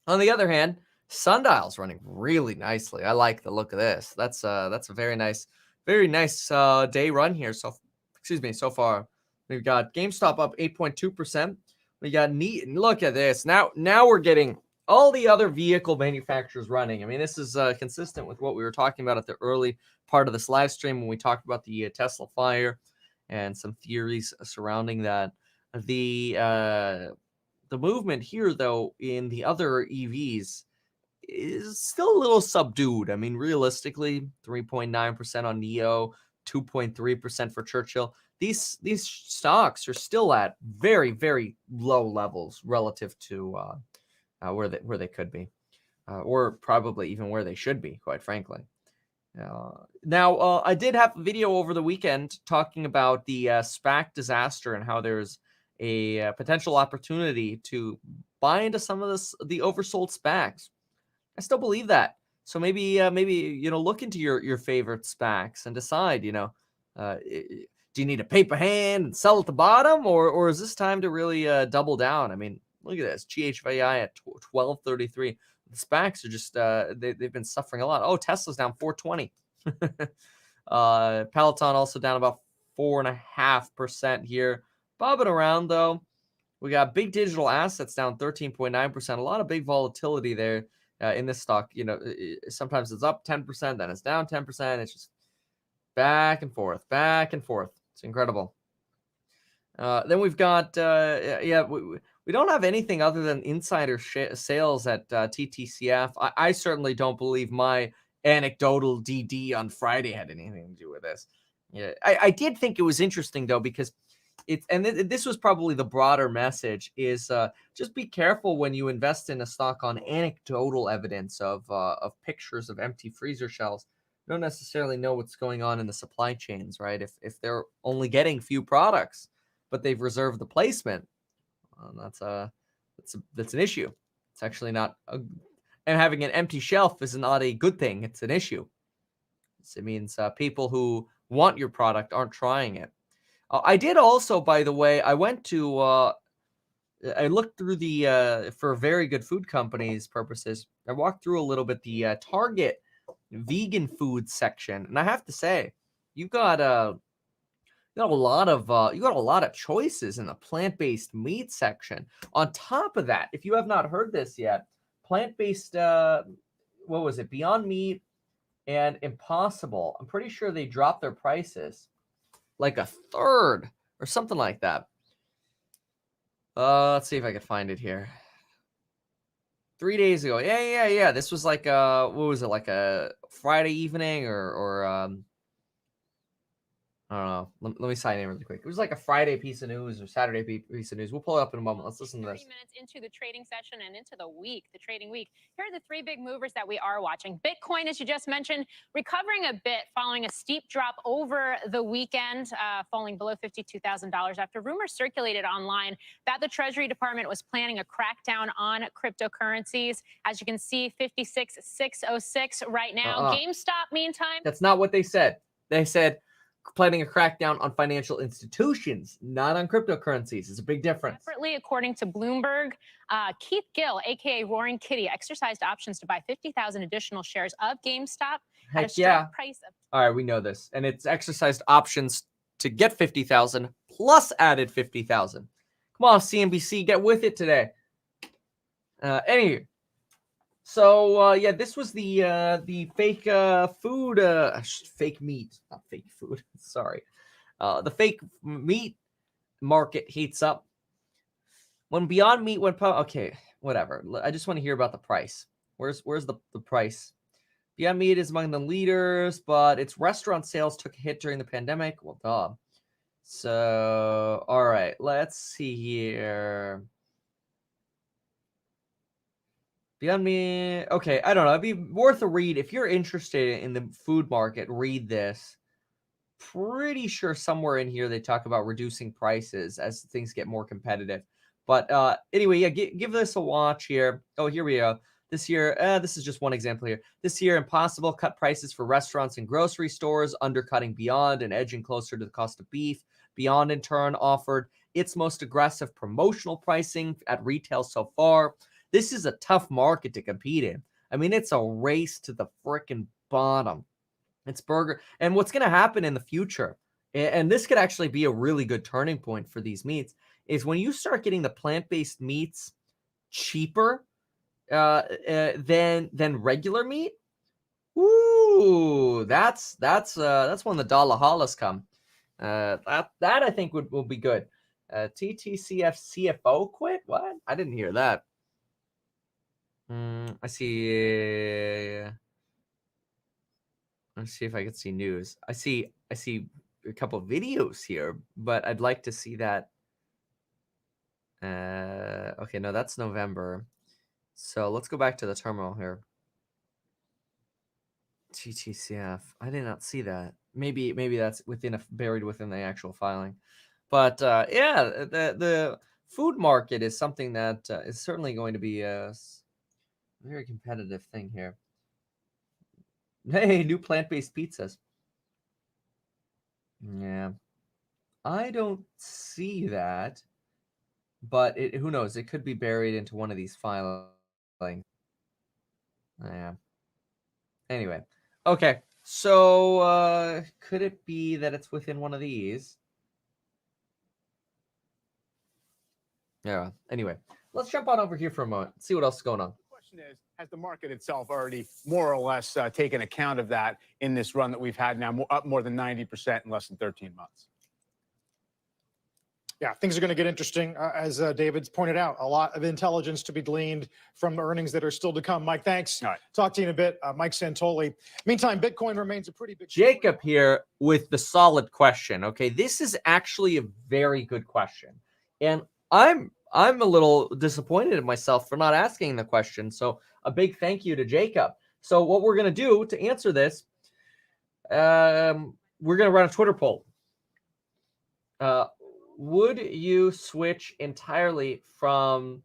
Speaker 1: On the other hand, Sundial's running really nicely. I like the look of this. That's a very nice day run here. So far. We've got GameStop up 8.2%. We got Neat, and look at this. Now we're getting all the other vehicle manufacturers running. I mean, this is consistent with what we were talking about at the early part of this live stream when we talked about the Tesla fire and some theories surrounding that. The movement here, though, in the other EVs is still a little subdued. I mean, realistically, 3.9% on NIO, 2.3% for Churchill. These stocks are still at very, very low levels relative to where they could be, or probably even where they should be, quite frankly. Now, I did have a video over the weekend talking about the SPAC disaster and how there's a potential opportunity to buy into some of the oversold SPACs. I still believe that. So maybe look into your favorite SPACs and decide, do you need a paper hand and sell at the bottom, or is this time to really double down? I mean, look at this, GHVI at 1233. The SPACs are just they've been suffering a lot. Oh, Tesla's down 420. Peloton also down about 4.5% here. Bobbing around though. We got big digital assets down 13.9%. A lot of big volatility there in this stock. You know, sometimes it's up 10%, then it's down 10%. It's just back and forth, back and forth. It's incredible. Then we've got, we don't have anything other than insider sales at TTCF. I certainly don't believe my anecdotal DD on Friday had anything to do with this. Yeah, I did think it was interesting though, because this was probably the broader message is just be careful when you invest in a stock on anecdotal evidence of pictures of empty freezer shelves. You don't necessarily know what's going on in the supply chains, right? If they're only getting few products, but they've reserved the placement, that's an issue. It's actually not and having an empty shelf is not a good thing. It's an issue. It means people who want your product aren't trying it. I did also, by the way, I went to I looked through the for very good food companies purposes. I walked through a little bit the Target vegan food section, and I have to say, you got a lot of choices in the plant-based meat section. On top of that, if you have not heard this yet, plant-based what was it? Beyond Meat and Impossible. I'm pretty sure they dropped their prices like a third or something like that. Let's see if I can find it here. 3 days ago. Yeah. This was like what was it, like a Friday evening or I don't know. Let me sign in really quick. It was like a Friday piece of news or Saturday piece of news. We'll pull it up in a moment. Let's listen to this.
Speaker 8: 30 minutes into the trading session and into the trading week. Here are the three big movers that we are watching. Bitcoin, as you just mentioned, recovering a bit following a steep drop over the weekend, falling below $52,000 after rumors circulated online that the Treasury Department was planning a crackdown on cryptocurrencies. As you can see, 56,606 right now. Gamestop, meantime.
Speaker 1: That's not what they said. They said planning a crackdown on financial institutions, not on cryptocurrencies. It's a big difference.
Speaker 8: Separately, according to Bloomberg, Keith Gill, aka Roaring Kitty, exercised options to buy 50,000 additional shares of GameStop at a strike price of.
Speaker 1: All right, we know this, and it's exercised options to get 50,000 plus added 50,000. Come on, CNBC, get with it today. Anyway. So this was the fake food, fake meat, not fake food. Sorry, the fake meat market heats up when Beyond Meat went public. Okay, whatever. I just want to hear about the price. Where's the price? Beyond Meat is among the leaders, but its restaurant sales took a hit during the pandemic. Well, duh. So all right, let's see here. Beyond Meat, okay, I don't know. It'd be worth a read. If you're interested in the food market, read this. Pretty sure somewhere in here they talk about reducing prices as things get more competitive. But anyway, yeah, give this a watch here. Oh, here we go. This year, this is just one example here. This year, Impossible cut prices for restaurants and grocery stores, undercutting Beyond and edging closer to the cost of beef. Beyond, in turn, offered its most aggressive promotional pricing at retail so far. This is a tough market to compete in. I mean, it's a race to the freaking bottom. It's burger. And what's going to happen in the future, and this could actually be a really good turning point for these meats, is when you start getting the plant-based meats cheaper than regular meat. Ooh, that's when the dollar hollers come. That I think will be good. TTCF CFO quit? What? I didn't hear that. I see. Let's see if I can see news. I see a couple of videos here, but I'd like to see that. Okay, no, that's November. So let's go back to the terminal here. TTCF. I did not see that. Maybe that's buried within the actual filing. But yeah, the food market is something that is certainly going to be a very competitive thing here. Hey, new plant-based pizzas. Yeah. I don't see that. But who knows? It could be buried into one of these filings. Yeah. Anyway. Okay. So could it be that it's within one of these? Yeah. Anyway, let's jump on over here for a moment. See what else is going on.
Speaker 9: The question is, has the market itself already more or less taken account of that in this run that we've had now, up more than 90% in less than 13 months?
Speaker 2: Yeah, things are going to get interesting. As David's pointed out, a lot of intelligence to be gleaned from earnings that are still to come. Mike, thanks.
Speaker 9: All right.
Speaker 2: Talk to you in a bit. Mike Santoli. Meantime, Bitcoin remains a pretty big...
Speaker 1: Jacob here with the solid question. Okay, this is actually a very good question. And I'm a little disappointed in myself for not asking the question. So a big thank you to Jacob. So what we're going to do to answer this, we're going to run a Twitter poll. Would you switch entirely from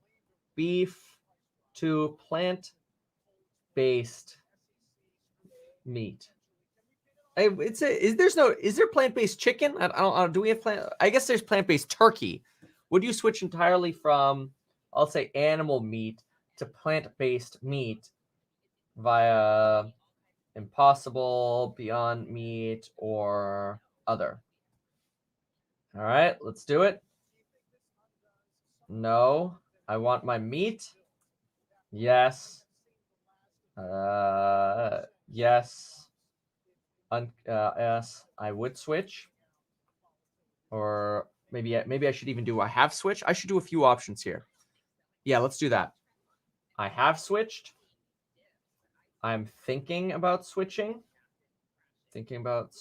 Speaker 1: beef to plant-based meat? Is there plant-based chicken? I don't. Do we have plant? I guess there's plant-based turkey. Would you switch entirely from, I'll say, animal meat to plant-based meat via Impossible, Beyond Meat, or other? All right, let's do it. No, I want my meat. Yes. Yes. Yes, I would switch. Or maybe I should even do a have switch. I should do a few options here. Yeah, let's do that. I have switched. I'm thinking about switching. Thinking about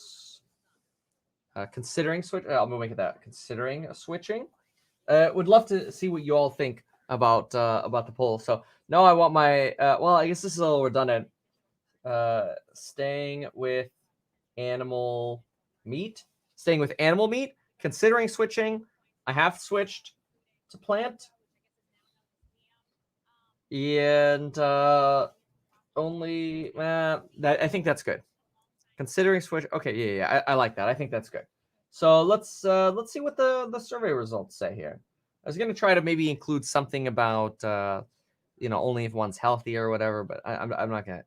Speaker 1: considering switch. I'll make it that. Considering switching. Would love to see what you all think about the poll. So no, I want my. Well, I guess this is a little redundant. Staying with animal meat. Staying with animal meat. Considering switching. I have switched to plant. And only. I think that's good. Considering switch. Okay, yeah. I like that. I think that's good. So let's see what the survey results say here. I was gonna try to maybe include something about only if one's healthy or whatever, but I'm not gonna.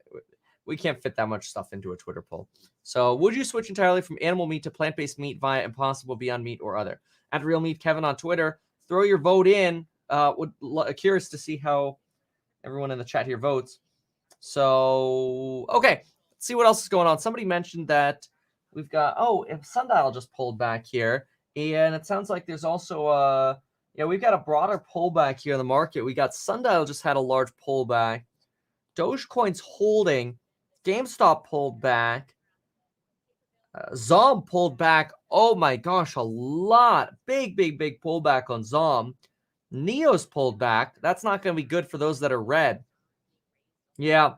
Speaker 1: We can't fit that much stuff into a Twitter poll. So would you switch entirely from animal meat to plant-based meat via Impossible, Beyond Meat, or other? At Real Meat Kevin on Twitter, throw your vote in. Curious to see how everyone in the chat here votes. So okay, let's see what else is going on. Somebody mentioned that we've got if Sundial just pulled back here, and it sounds like there's also we've got a broader pullback here in the market. We got Sundial just had a large pullback. Dogecoin's holding. GameStop pulled back. Zom pulled back. Oh my gosh, a lot. Big pullback on Zom. Neo's pulled back. That's not going to be good for those that are red. Yeah,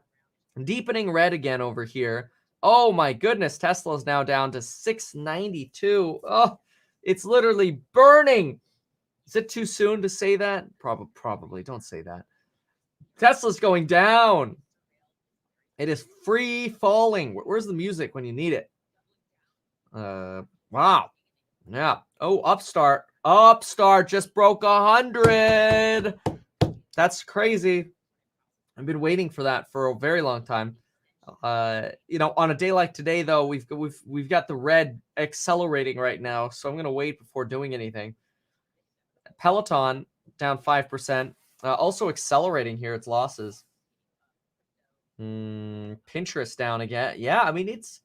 Speaker 1: deepening red again over here. Oh my goodness, Tesla's now down to 692. Oh, it's literally burning. Is it too soon to say that? Probably. Don't say that. Tesla's going down. It is free falling. Where's the music when you need it? Wow. Yeah. Oh, Upstart. Upstart just broke 100. That's crazy. I've been waiting for that for a very long time. On a day like today, though, we've got the red accelerating right now, so I'm gonna wait before doing anything. Peloton down 5%, also accelerating here its losses. Pinterest down again. Yeah, I mean it's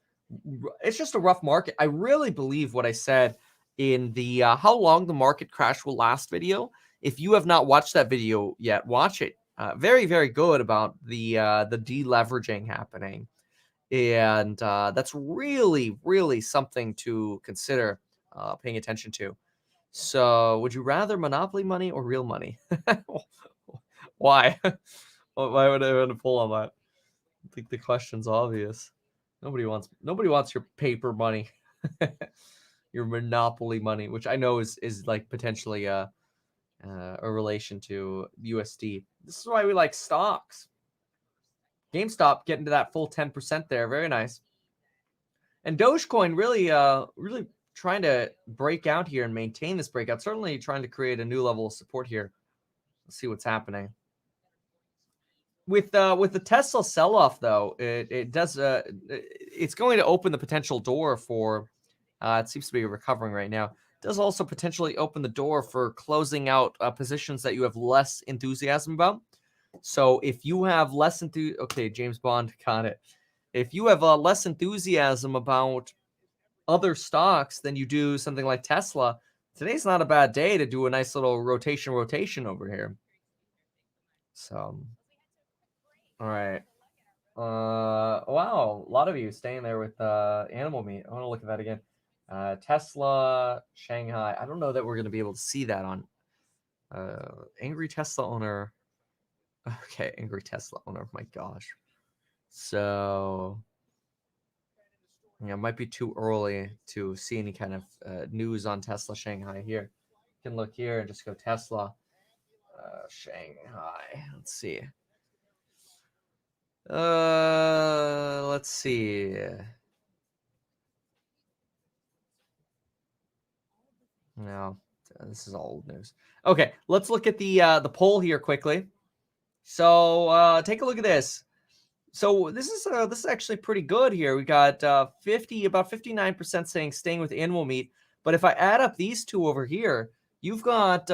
Speaker 1: just a rough market. I really believe what I said in the how long the market crash will last video. If you have not watched that video yet, watch it. Very good about the deleveraging happening, and that's really something to consider paying attention to. So, would you rather monopoly money or real money? Why? Why would I want to pull on that? I think the question's obvious. Nobody wants your paper money, your monopoly money, which I know is like potentially a relation to USD. This is why we like stocks. GameStop getting to that full 10% there, very nice. And Dogecoin really trying to break out here and maintain this breakout. Certainly trying to create a new level of support here. Let's see what's happening. with the Tesla sell-off, though, it does it's going to open the potential door for it seems to be recovering right now. It does also potentially open the door for closing out positions that you have less enthusiasm about. So if you have less okay, James Bond got it. If you have less enthusiasm about other stocks than you do something like Tesla, today's not a bad day to do a nice little rotation over here. So, all right. Wow, a lot of you staying there with animal meat. I want to look at that again. Tesla, Shanghai. I don't know that we're going to be able to see that on angry Tesla owner. Okay, angry Tesla owner. My gosh. So, yeah, it might be too early to see any kind of news on Tesla Shanghai here. You can look here and just go Tesla Shanghai. Let's see. Let's see. No, this is all old news. Okay, let's look at the poll here quickly. So take a look at this. So this is actually pretty good here. We got about 59% saying staying with animal meat. But if I add up these two over here, you've got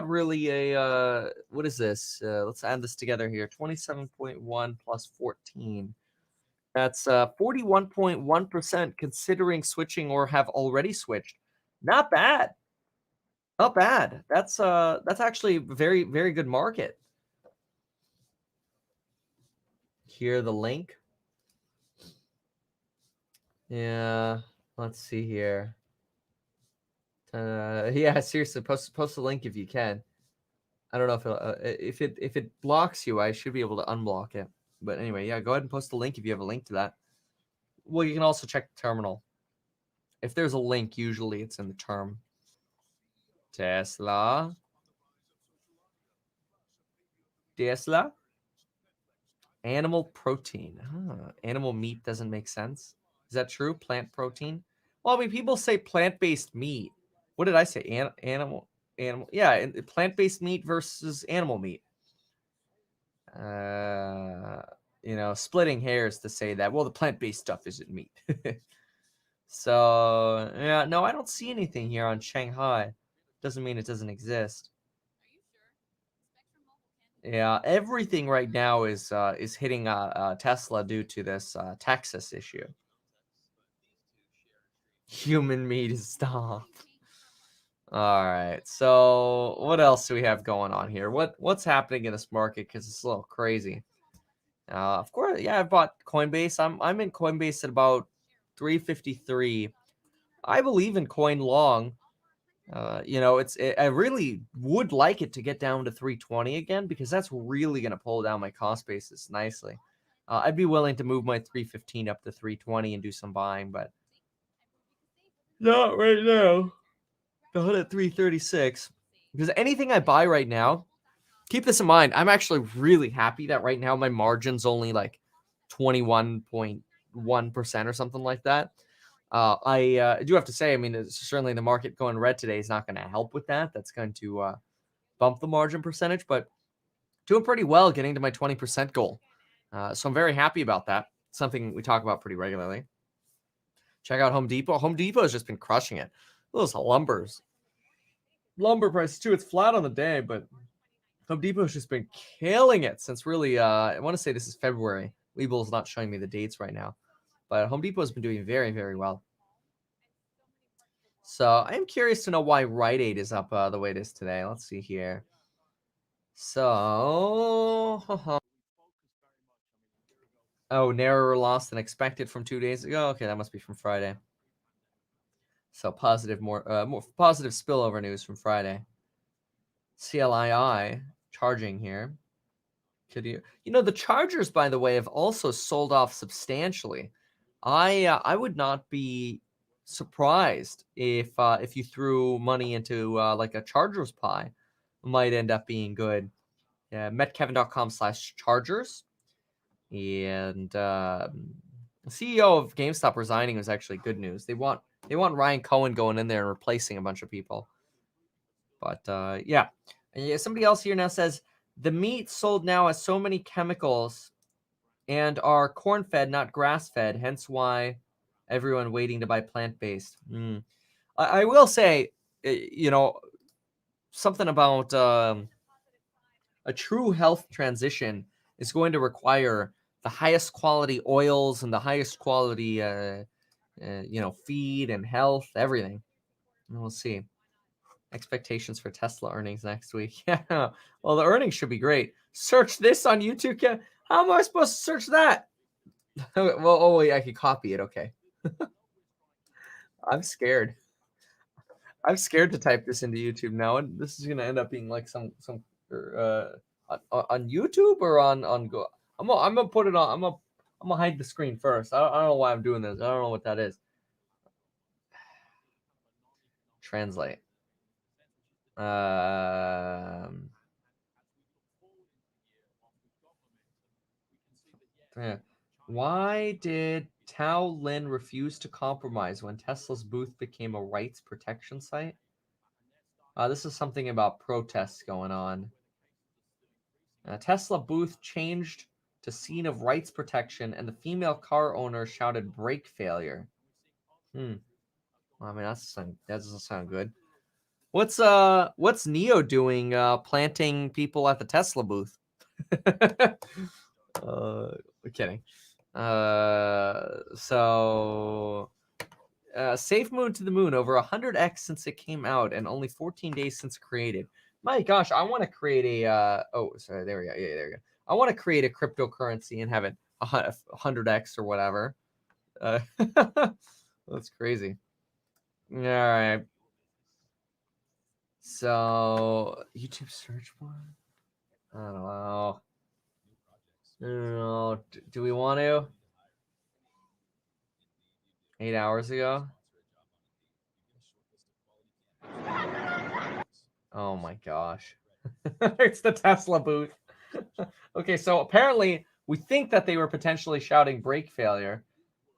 Speaker 1: really a what is this? Let's add this together here. 27.1 plus 14. That's 41.1% considering switching or have already switched. Not bad. Not bad. That's actually a very, very good market. Here, the link. Yeah, let's see here. Yeah, seriously, post the link if you can. I don't know if it blocks you, I should be able to unblock it. But anyway, yeah, go ahead and post the link if you have a link to that. Well, you can also check the terminal. If there's a link, usually it's in the term. Tesla. Animal protein. Animal meat doesn't make sense. Is that true? Plant protein? Well, I mean, people say plant-based meat. What did I say? Animal. Yeah, plant-based meat versus animal meat. Splitting hairs to say that. Well, the plant-based stuff isn't meat. So, yeah, no, I don't see anything here on Shanghai. Doesn't mean it doesn't exist. Yeah, everything right now is hitting Tesla due to this Texas issue. Human meat is stop. All right, so what else do we have going on here? What's happening in this market? Because it's a little crazy. Of course, yeah, I bought Coinbase. I'm in Coinbase at about 353. I believe in coin long. I really would like it to get down to 320 again because that's really going to pull down my cost basis nicely. I'd be willing to move my 315 up to 320 and do some buying, but not right now. Not at 336 because anything I buy right now, keep this in mind. I'm actually really happy that right now my margin's only like 21.1% or something like that. I do have to say, I mean, certainly the market going red today is not going to help with that. That's going to bump the margin percentage, but doing pretty well getting to my 20% goal. So I'm very happy about that. Something we talk about pretty regularly. Check out Home Depot. Home Depot has just been crushing it. Those lumber prices too. It's flat on the day, but Home Depot has just been killing it since really, I want to say this is February. Weeble's not showing me the dates right now. But Home Depot has been doing very, very well. So I am curious to know why Rite Aid is up the way it is today. Let's see here. So, oh, narrower loss than expected from 2 days ago. Okay, that must be from Friday. So more positive spillover news from Friday. CLII charging here. The chargers, by the way, have also sold off substantially. I would not be surprised if you threw money into like a chargers pie, might end up being good. Yeah, metkevin.com/chargers. And the CEO of GameStop resigning was actually good news. They want Ryan Cohen going in there and replacing a bunch of people. But yeah, somebody else here now says The meat sold now has so many chemicals and are corn-fed, not grass-fed, hence why everyone waiting to buy plant-based. I will say, something about a true health transition is going to require the highest quality oils and the highest quality, feed and health, everything. And we'll see. Expectations for Tesla earnings next week. Yeah. Well, the earnings should be great. Search this on YouTube. How am I supposed to search that? Well, wait, I could copy it. Okay. I'm scared. I'm scared to type this into YouTube now, and this is gonna end up being like some on YouTube or on Go. I'm gonna put it on. I'm gonna hide the screen first. I don't know why I'm doing this. I don't know what that is. Translate. Yeah. Why did Tao Lin refuse to compromise when Tesla's booth became a rights protection site? This is something about protests going on. Tesla booth changed to scene of rights protection, and the female car owner shouted brake failure. Well, I mean, that doesn't sound good. What's Neo doing planting people at the Tesla booth? Kidding. Safe Moon to the Moon, over 100x since it came out and only 14 days since created. My gosh, I want to create a there we go. Yeah, there we go. I want to create a cryptocurrency and have it 100x or whatever. That's crazy. All right. So YouTube search bar. I don't know. Do we want to? 8 hours ago. Oh my gosh. It's the Tesla booth. Okay, so apparently we think that they were potentially shouting brake failure,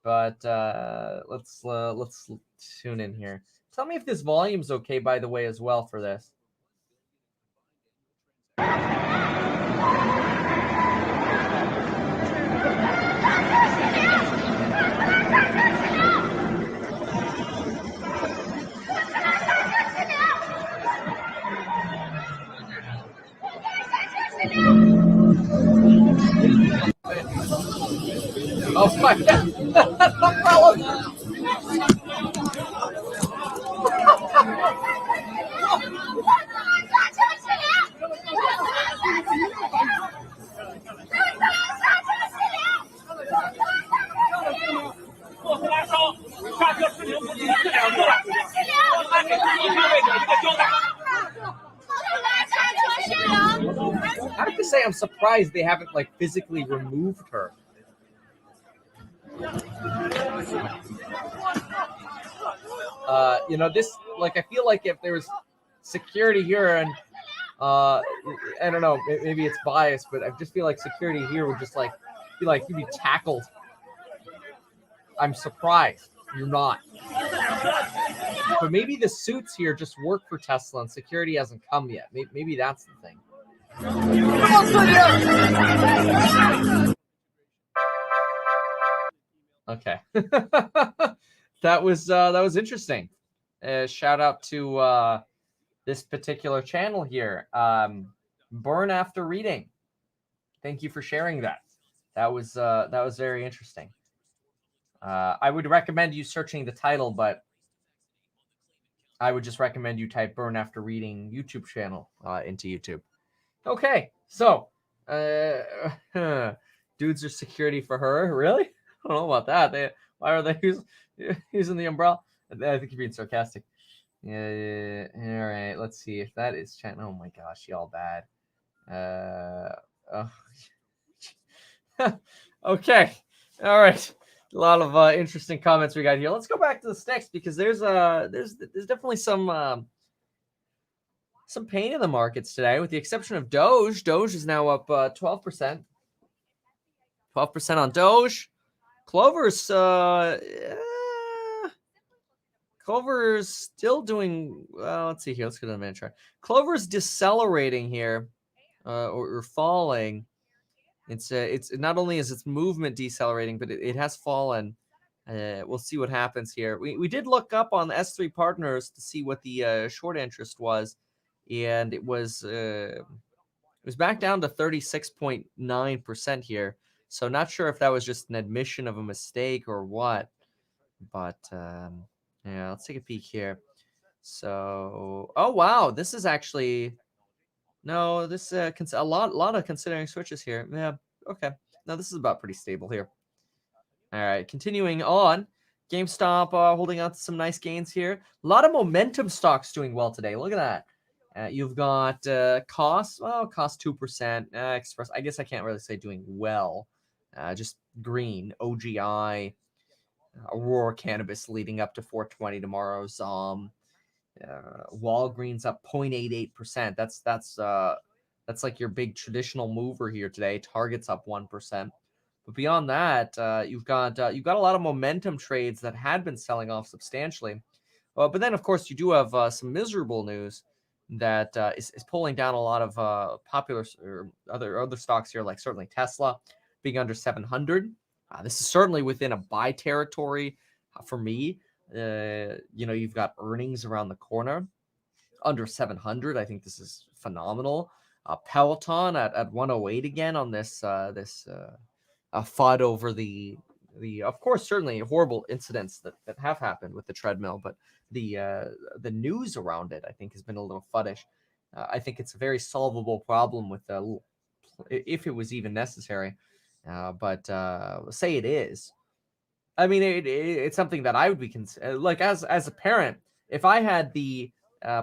Speaker 1: but let's tune in here. Tell me if this volume's okay, by the way, as well for this. Oh my God. I have to say, I'm surprised they haven't like physically removed her. This, like, I feel like if there was security here and I don't know, maybe it's biased, but I just feel like security here would just like be like you'd be tackled. I'm surprised you're not. But maybe the suits here just work for Tesla and security hasn't come yet. Maybe that's the thing. Okay. That was interesting. Shout out to this particular channel here. Burn After Reading. Thank you for sharing that. That was very interesting. I would recommend you searching the title, but I would just recommend you type Burn After Reading YouTube channel into YouTube. Okay, so dudes are security for her. Really? I don't know about that. Why are they using the umbrella? I think you're being sarcastic. Yeah. All right. Let's see if that is channel. Oh my gosh, y'all bad. Okay. All right. A lot of interesting comments we got here. Let's go back to the sticks because there's definitely some pain in the markets today, with the exception of Doge. Doge is now up 12%. 12% on Doge. Clover's still doing well. Let's see here. Let's go to the minute chart. Clover's decelerating here. or falling. It's not only is its movement decelerating, but it has fallen. We'll see what happens here. We did look up on the S3 Partners to see what the short interest was, and it was back down to 36.9% here. So not sure if that was just an admission of a mistake or what. But yeah, let's take a peek here. So, oh wow, this is actually no, this a lot of considering switches here. Yeah, okay. No, this is about pretty stable here. All right, continuing on. GameStop holding on to some nice gains here. A lot of momentum stocks doing well today. Look at that. You've got cost 2%. Express, I guess I can't really say doing well. Just green. OGI, Aurora Cannabis leading up to 420 tomorrow. Walgreens up 0.88%. That's like your big traditional mover here today. Target's up 1%. But beyond that, you've got a lot of momentum trades that had been selling off substantially. But then, of course, you do have some miserable news that is pulling down a lot of popular or other stocks here, like certainly Tesla being under 700. This is certainly within a buy territory for me. You've got earnings around the corner under 700. I think this is phenomenal. Peloton at 108 again on this FUD over the of course certainly horrible incidents that have happened with the treadmill, but the news around it I think has been a little fuddish. I think it's a very solvable problem with if it was even necessary, but say it is. I mean, it's something that I would be like as a parent. If I had the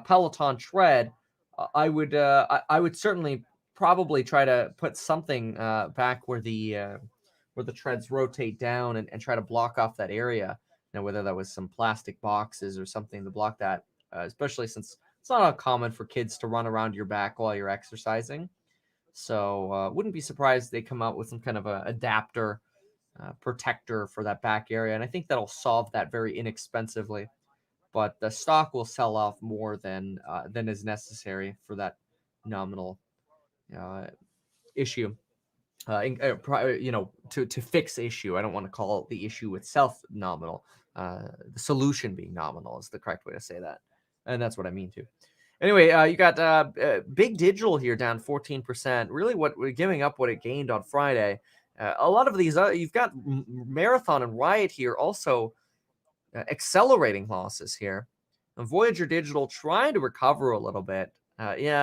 Speaker 1: Peloton tread, I would certainly probably try to put something back where the treads rotate down and try to block off that area. Whether that was some plastic boxes or something to block that, especially since it's not uncommon for kids to run around your back while you're exercising. So wouldn't be surprised they come out with some kind of a adapter protector for that back area, and I think that'll solve that very inexpensively. But the stock will sell off more than is necessary for that nominal issue. To fix issue. I don't want to call the issue itself nominal. The solution being nominal is the correct way to say that, and that's what I mean too. Anyway, you got Big Digital here down 14%. Really, giving up what it gained on Friday. A lot of these, you've got Marathon and Riot here also accelerating losses here. And Voyager Digital trying to recover a little bit.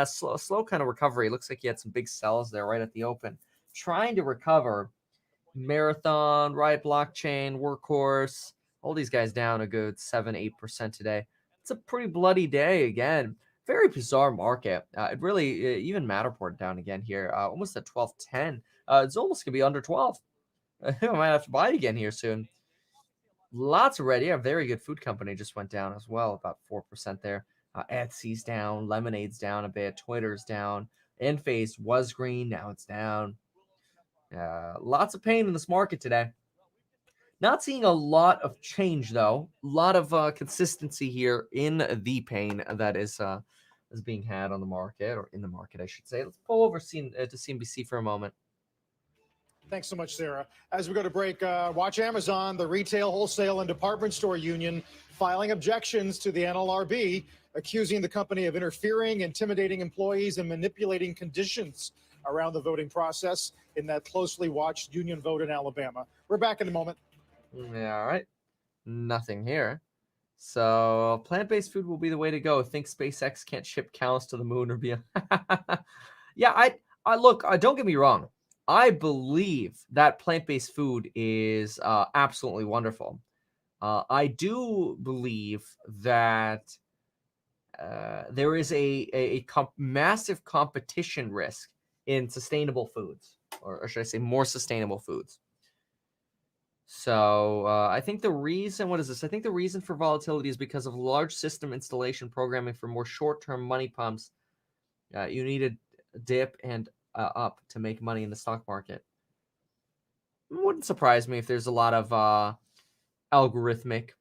Speaker 1: Slow kind of recovery. Looks like you had some big sells there right at the open. Trying to recover. Marathon, Riot Blockchain, Workhorse, all these guys down a good 7-8% today. It's a pretty bloody day again. Very bizarre market. It really, even Matterport down again here, almost at 12.10. It's almost going to be under 12. I might have to buy it again here soon. Lots of red. Yeah, very good food company just went down as well, about 4% there. Etsy's down, Lemonade's down a bit, Twitter's down. Enphase was green, now it's down. Lots of pain in this market today. Not seeing a lot of change though. A lot of consistency here in the pain that is being had on the market, or in the market, I should say. Let's pull over to CNBC for a moment.
Speaker 2: Thanks so much, Sarah. As we go to break, watch Amazon, the Retail, Wholesale, and Department Store Union filing objections to the NLRB, accusing the company of interfering, intimidating employees, and manipulating conditions around the voting process in that closely watched union vote in Alabama. We're back in a moment.
Speaker 1: Yeah, all right. Nothing here. So plant-based food will be the way to go. Think SpaceX can't ship cows to the moon or beyond. Yeah, I look, don't get me wrong. I believe that plant-based food is absolutely wonderful. I do believe that there is a massive competition risk in sustainable foods, or should I say more sustainable foods. So I think the reason, I think the reason for volatility is because of large system installation programming for more short-term money pumps. You need a dip and up to make money in the stock market. It wouldn't surprise me if there's a lot of algorithmic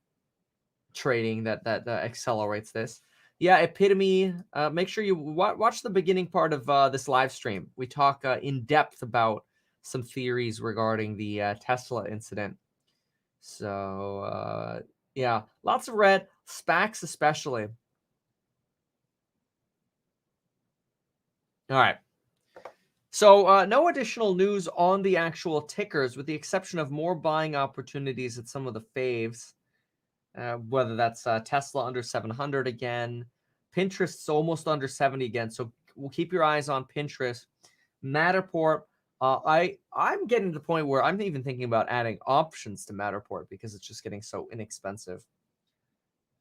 Speaker 1: trading that accelerates this. Yeah, Epitome. Make sure you watch the beginning part of this live stream. We talk in depth about some theories regarding the Tesla incident. So, yeah, lots of red, SPACs especially. All right. So, no additional news on the actual tickers, with the exception of more buying opportunities at some of the faves. Whether that's Tesla under 700 again, Pinterest's almost under 70 again. So we'll keep your eyes on Pinterest. Matterport. I'm getting to the point where I'm even thinking about adding options to Matterport because it's just getting so inexpensive.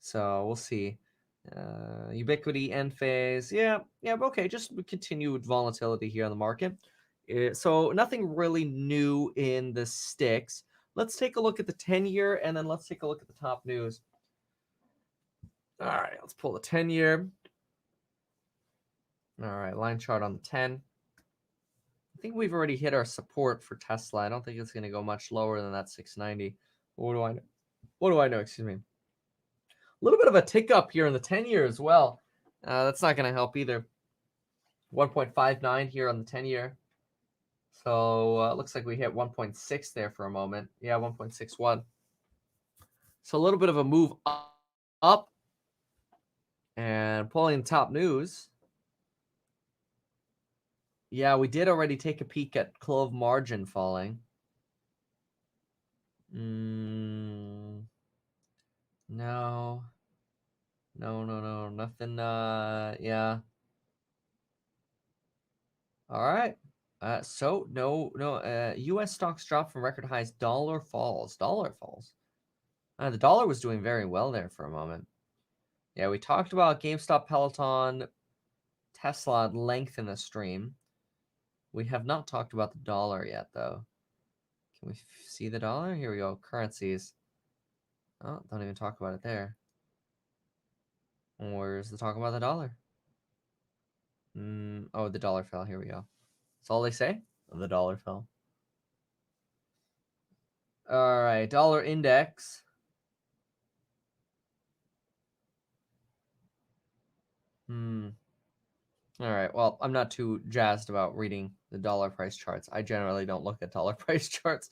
Speaker 1: So we'll see. Ubiquity, Enphase. Yeah. Okay, just continued volatility here on the market. So nothing really new in the sticks. Let's take a look at the 10-year, and then let's take a look at the top news. All right, let's pull the 10-year. All right, line chart on the 10. I think we've already hit our support for Tesla. I don't think it's going to go much lower than that 690. What do I know? What do I know? Excuse me. A little bit of a tick up here in the 10-year as well. That's not going to help either. 1.59 here on the 10-year. So looks like we hit 1.6 there for a moment. Yeah, 1.61. So a little bit of a move up. And pulling top news. Yeah, we did already take a peek at Clove margin falling. No. Nothing. Yeah. All right. So no. U.S. stocks drop from record highs. Dollar falls. The dollar was doing very well there for a moment. Yeah, we talked about GameStop, Peloton, Tesla at length in the stream. We have not talked about the dollar yet, though. Can we see the dollar? Here we go. Currencies. Oh, don't even talk about it there. Where's the talk about the dollar? Oh, the dollar fell. Here we go. That's all they say? The dollar fell. All right. Dollar index. All right. Well, I'm not too jazzed about reading the dollar price charts. I generally don't look at dollar price charts.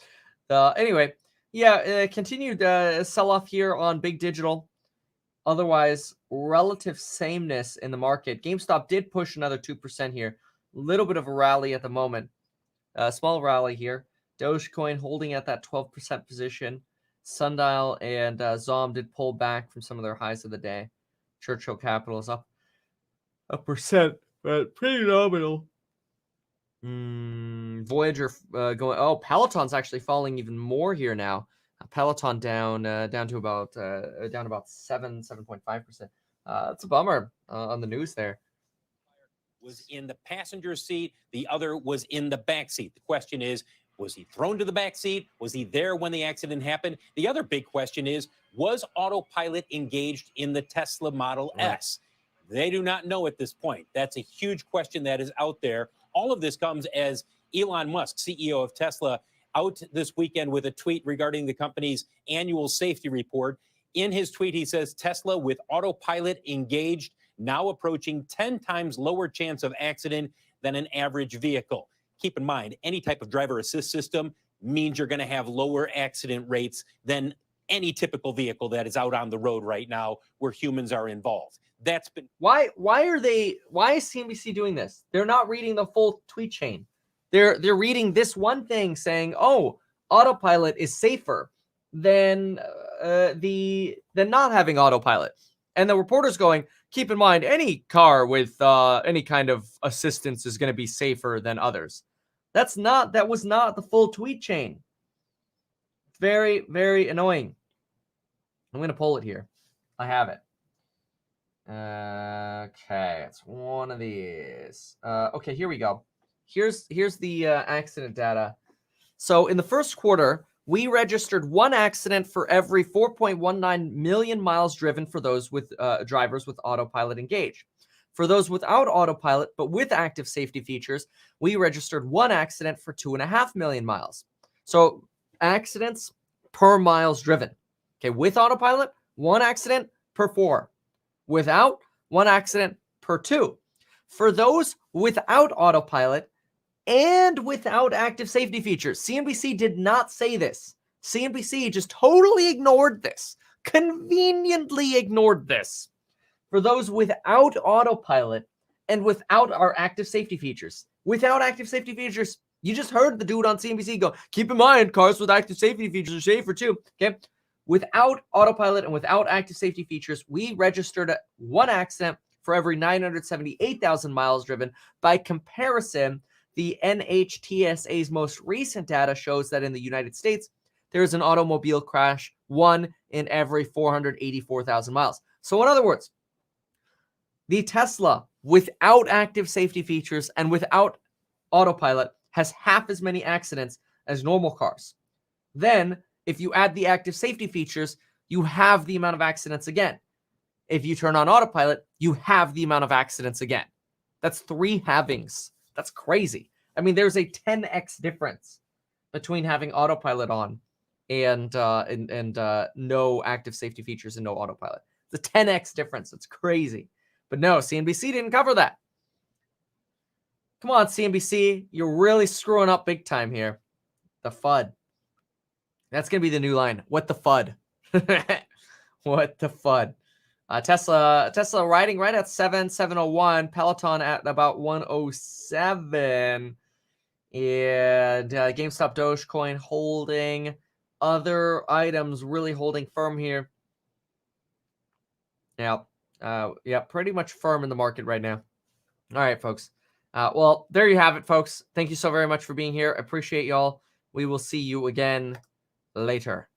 Speaker 1: Anyway, yeah, continued sell-off here on big digital. Otherwise, relative sameness in the market. GameStop did push another 2% here. A little bit of a rally at the moment. Small rally here. Dogecoin holding at that 12% position. Sundial and Zom did pull back from some of their highs of the day. Churchill Capital is up 1%, but pretty nominal. Voyager going. Oh, Peloton's actually falling even more here now. Peloton down to about 7.5%. It's a bummer on the news there.
Speaker 10: Was in the passenger seat. The other was in the back seat. The question is, was he thrown to the back seat? Was he there when the accident happened? The other big question is, was autopilot engaged in the Tesla Model S? They do not know at this point. That's a huge question that is out there. All of this comes as Elon Musk, CEO of Tesla, out this weekend with a tweet regarding the company's annual safety report. In his tweet, he says, Tesla with autopilot engaged, now approaching 10 times lower chance of accident than an average vehicle. Keep in mind, any type of driver assist system means you're going to have lower accident rates than any typical vehicle that is out on the road right now where humans are involved. That's been
Speaker 1: why is CNBC doing this? They're not reading the full tweet chain. They're reading this one thing saying, "Oh, autopilot is safer than not having autopilot." And the reporter's going, "Keep in mind, any car with any kind of assistance is going to be safer than others." That was not the full tweet chain. Very, very annoying. I'm going to pull it here. I have it. Okay, it's one of these. Okay, here we go. Here's the accident data. So in the first quarter, we registered one accident for every 4.19 million miles driven for those with drivers with autopilot engaged. For those without autopilot but with active safety features, we registered one accident for 2.5 million miles. So accidents per miles driven. Okay, with autopilot, one accident per 4. Without, 1 accident per 2. For those without autopilot and without active safety features, CNBC did not say this. CNBC just totally ignored this, conveniently ignored this. For those without autopilot and without our active safety features, you just heard the dude on CNBC go, keep in mind, cars with active safety features are safer too. Okay. Without autopilot and without active safety features, we registered 1 accident for every 978,000 miles driven. By comparison, the NHTSA's most recent data shows that in the United States, there is an automobile crash 1 in every 484,000 miles. So in other words, the Tesla without active safety features and without autopilot has half as many accidents as normal cars. Then, if you add the active safety features, you have the amount of accidents again. If you turn on autopilot, you have the amount of accidents again. That's 3 halvings. That's crazy. I mean, there's a 10x difference between having autopilot on and no active safety features and no autopilot. It's a 10x difference. It's crazy. But no, CNBC didn't cover that. Come on, CNBC. You're really screwing up big time here. The FUD. That's going to be the new line. What the FUD? What the FUD? Tesla riding right at 701. Peloton at about 107. And GameStop Dogecoin holding. Other items really holding firm here. Yeah. Yeah, pretty much firm in the market right now. All right, folks. Well, there you have it, folks. Thank you so very much for being here. Appreciate y'all. We will see you again later.